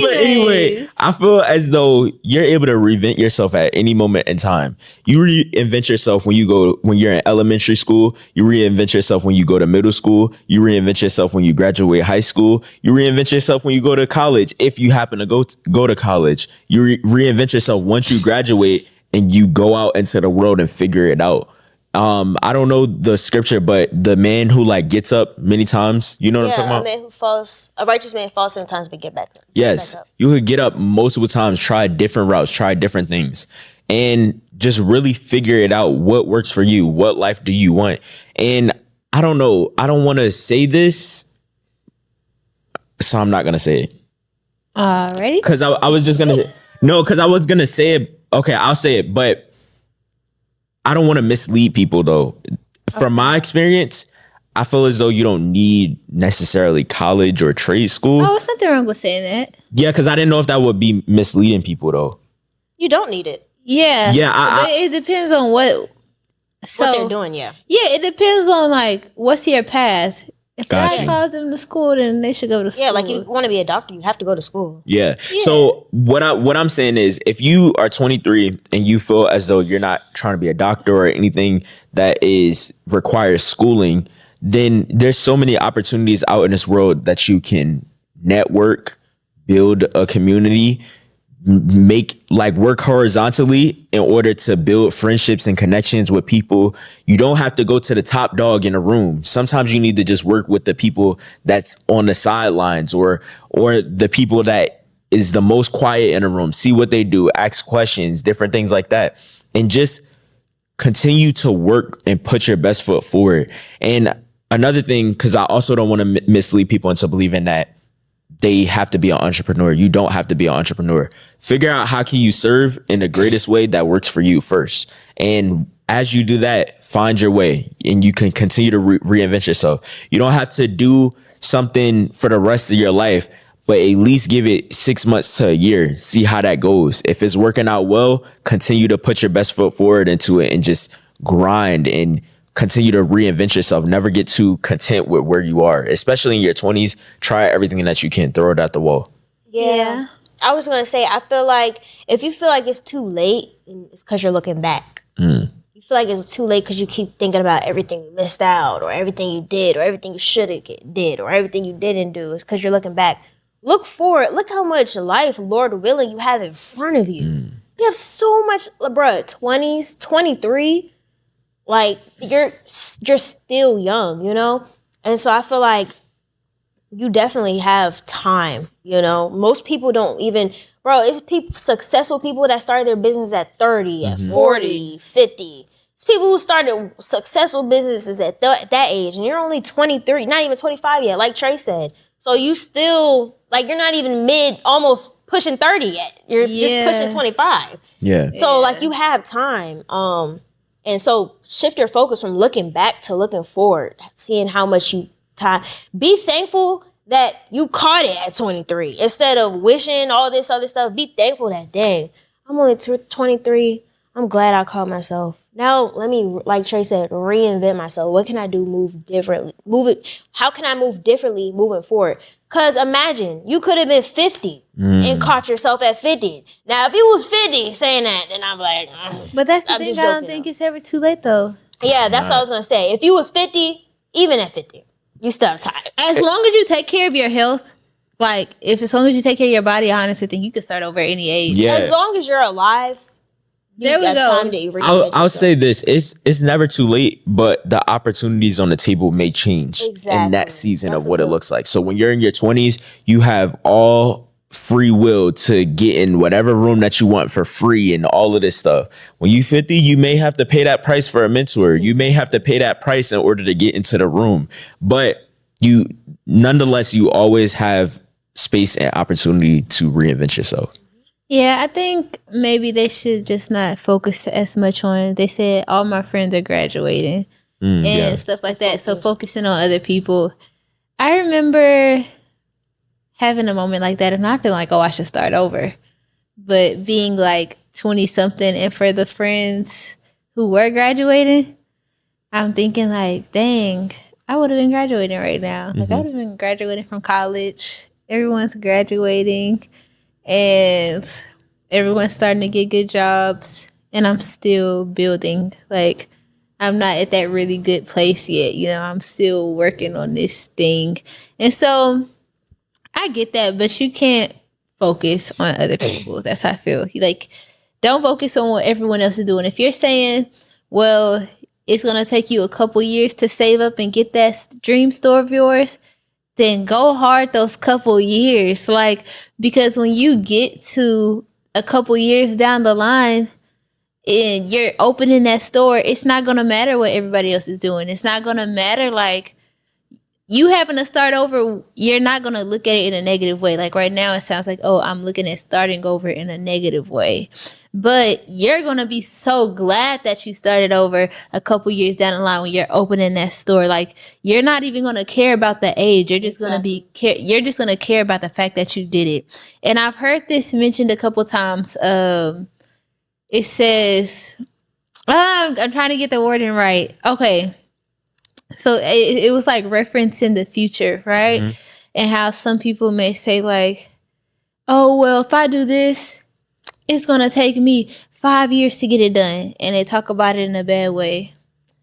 But anyway, I feel as though you're able to reinvent yourself at any moment in time. You reinvent yourself when you're in elementary school. You reinvent yourself when you go to middle school. You reinvent yourself when you graduate high school. You reinvent yourself when you go to college. If you happen to go to college, you reinvent yourself once you graduate and you go out into the world and figure it out. I don't know the scripture, but the man who like gets up many times, you know what I'm talking about? A righteous man falls sometimes, but get back up. Yes, Get back up. you could get up multiple times, try different routes, try different things, and just really figure it out. What works for you? What life do you want? And I don't know. I don't want to say this, so I'm not gonna say it. Alrighty. Because I was just gonna because I was gonna say it. Okay, I'll say it, but I don't want to mislead people though. From my experience, I feel as though you don't need necessarily college or trade school. Oh, there's nothing wrong with saying that. Yeah, because I didn't know if that would be misleading people though. You don't need it. Yeah. Yeah, But it depends on what they're doing, yeah. Yeah, it depends on like what's your path. If Gotcha. God calls them to school, then they should go to school. Yeah, like you want to be a doctor, you have to go to school. Yeah. So what I'm saying is, if you are 23 and you feel as though you're not trying to be a doctor or anything that requires schooling, then there's so many opportunities out in this world that you can network, build a community, work horizontally in order to build friendships and connections with people. You don't have to go to the top dog in a room. Sometimes you need to just work with the people that's on the sidelines or the people that is the most quiet in a room. See what they do, ask questions, different things like that. And just continue to work and put your best foot forward. And another thing, because I also don't want to mislead people into believing that they have to be an entrepreneur. You don't have to be an entrepreneur. Figure out how can you serve in the greatest way that works for you first. And as you do that, find your way and you can continue to reinvent yourself. You don't have to do something for the rest of your life, but at least give it 6 months to a year. See how that goes. If it's working out well, continue to put your best foot forward into it and just grind and continue to reinvent yourself. Never get too content with where you are, especially in your 20s. Try everything that you can. Throw it at the wall. Yeah. I was going to say, I feel like if you feel like it's too late, it's because you're looking back. You feel like it's too late because you keep thinking about everything you missed out or everything you did or everything you should have did or everything you didn't do. It's because you're looking back. Look forward. Look how much life, Lord willing, you have in front of you. You have so much, bruh, 20s, 23. Like, you're still young, you know? And so I feel like you definitely have time, you know? Most people don't even, it's successful people that started their business at 30, at 40, 50. It's people who started successful businesses at that age, and you're only 23, not even 25 yet, like Trey said. So you still, like, you're not even almost pushing 30 yet. You're just pushing 25. Yeah. So, like, you have time. And so shift your focus from looking back to looking forward, seeing how much time. Be thankful that you caught it at 23 instead of wishing all this other stuff. Be thankful that, dang, I'm only 23. I'm glad I caught myself. Now let me, like Trey said, reinvent myself. What can I do? Move differently. How can I move differently moving forward? Because imagine you could have been 50 and caught yourself at 50. Now, if you was 50 saying that, then I'm like, but that's the thing. I don't think it's ever too late, though. Yeah, that's what I was going to say. If you was 50, even at 50, you still have time. As long as you take care of your health, like, as long as you take care of your body, I honestly think you can start over at any age. Yeah. As long as you're alive, there we go. Time to I'll say this: it's never too late, but the opportunities on the table may change in that season of what it looks like. So when you're in your 20s, you have all free will to get in whatever room that you want for free and all of this stuff. When you 50, you may have to pay that price for a mentor. You may have to pay that price in order to get into the room, but nonetheless, you always have space and opportunity to reinvent yourself. Yeah, I think maybe they should just not focus as much on, they said all my friends are graduating and stuff like that. So focusing on other people. I remember having a moment like that and I feel like, I should start over. But being like 20 something and for the friends who were graduating, I'm thinking like, dang, I would have been graduating right now. Like I would have been graduating from college. Everyone's graduating. And everyone's starting to get good jobs. And I'm still building. Like, I'm not at that really good place yet. You know, I'm still working on this thing. And so, I get that. But you can't focus on other people. That's how I feel. Like, don't focus on what everyone else is doing. If you're saying, well, it's going to take you a couple years to save up and get that dream store of yours, then go hard those couple years. Like, because when you get to a couple years down the line and you're opening that store, it's not going to matter what everybody else is doing. It's not going to matter, like, you having to start over, you're not going to look at it in a negative way. Like right now, it sounds like, I'm looking at starting over in a negative way. But you're going to be so glad that you started over a couple years down the line when you're opening that store. Like, you're not even going to care about the age. You're just going to you're just going to care about the fact that you did it. And I've heard this mentioned a couple times. it says, I'm trying to get the wording right. Okay. So it was like referencing the future, right? Mm-hmm. And how some people may say like, oh, well, if I do this, it's going to take me 5 years to get it done. And they talk about it in a bad way.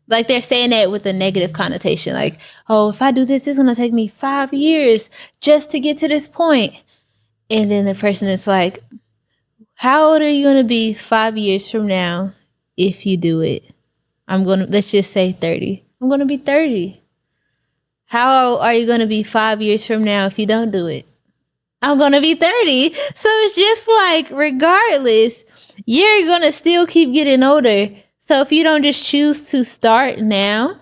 Like they're saying that with a negative connotation. Like, oh, if I do this, it's going to take me 5 years just to get to this point. And then the person is like, how old are you going to be 5 years from now if you do it? Let's just say 30. I'm going to be 30. How are you going to be 5 years from now if you don't do it? I'm going to be 30. So it's just like, regardless, you're going to still keep getting older. So if you don't just choose to start now,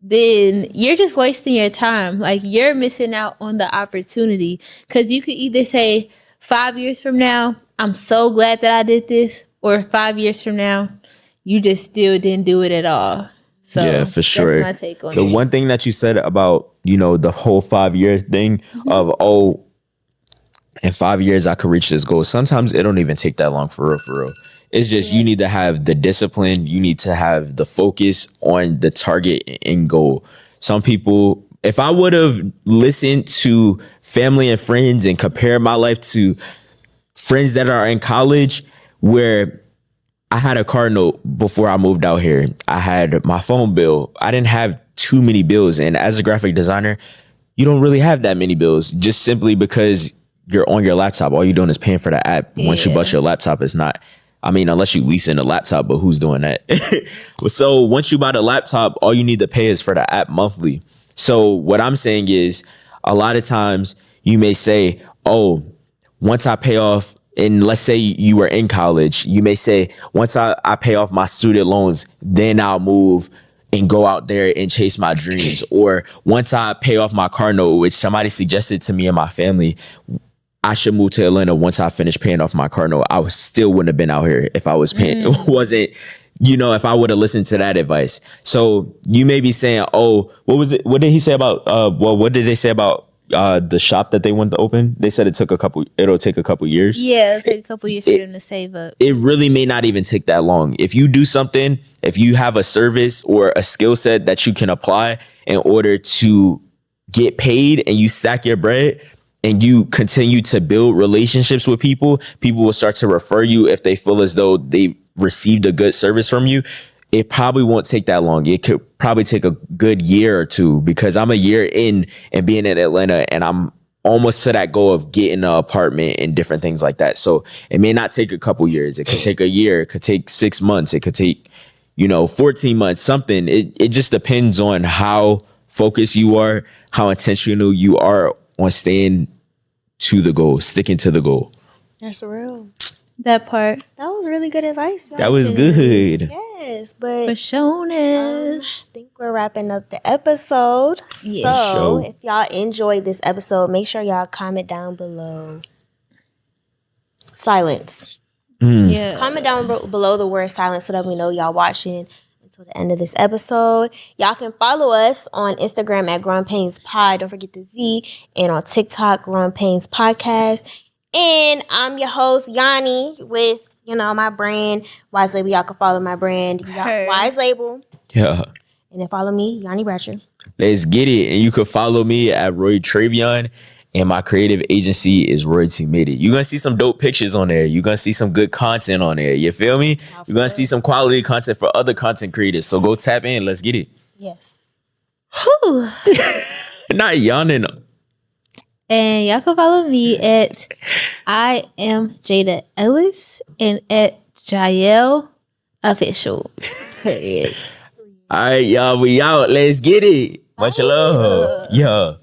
then you're just wasting your time. Like, you're missing out on the opportunity. Because you could either say 5 years from now, I'm so glad that I did this. Or 5 years from now, you just still didn't do it at all. So yeah, for sure. That's my take on it. The one thing that you said about, the whole 5 year thing of, in 5 years I could reach this goal. Sometimes it don't even take that long for real. It's just you need to have the discipline. You need to have the focus on the target and goal. Some people, if I would have listened to family and friends and compare my life to friends that are in college, where I had a car note before I moved out here. I had my phone bill. I didn't have too many bills. And as a graphic designer, you don't really have that many bills just simply because you're on your laptop. All you're doing is paying for the app. Yeah. Once you bust your laptop, it's not, unless you lease in a laptop, but who's doing that? So once you buy the laptop, all you need to pay is for the app monthly. So what I'm saying is a lot of times you may say, oh, once I pay off, and let's say you were in college, you may say, once I pay off my student loans, then I'll move and go out there and chase my dreams. Or once I pay off my car note, which somebody suggested to me and my family, I should move to Atlanta once I finish paying off my car note. I still wouldn't have been out here if I was paying. It wasn't, if I would have listened to that advice. So you may be saying, oh, what was it? What did he say about, what did they say about the shop that they wanted to open? They said it'll take a couple years. Yeah, it'll take a couple years for them to save up. It really may not even take that long. If you do something, if you have a service or a skill set that you can apply in order to get paid and you stack your bread, and you continue to build relationships with people will start to refer you if they feel as though they received a good service from you. It probably won't take that long. It could probably take a good year or two, because I'm a year in and being in Atlanta and I'm almost to that goal of getting an apartment and different things like that. So it may not take a couple years. It could take a year. It could take 6 months. It could take, 14 months, something. It just depends on how focused you are, how intentional you are on staying to the goal, sticking to the goal. That's real. That part. That was really good advice. That was good. Yes, but for sure. I think we're wrapping up the episode. Yeah. So if y'all enjoyed this episode, make sure y'all comment down below. Silence. Yeah. Comment down below the word silence so that we know y'all watching until the end of this episode. Y'all can follow us on Instagram at Growing Painz Pod. Don't forget the Z. And on TikTok, Growing Painz Podcast. And I'm your host, Yanni, with, my brand, Wise Label. Y'all can follow my brand, Wise Label. Yeah. And then follow me, Yanni Bratcher. Let's get it. And you can follow me at Tre'Vion. And my creative agency is Royalty Made It. You're going to see some dope pictures on there. You're going to see some good content on there. You feel me? You're going to see some quality content for other content creators. So go tap in. Let's get it. Yes. Whew. Not yawning. And y'all can follow me at I am Jada Ellis and at Jael Official. Period. All right, y'all. We out. Let's get it. Much love. Yeah.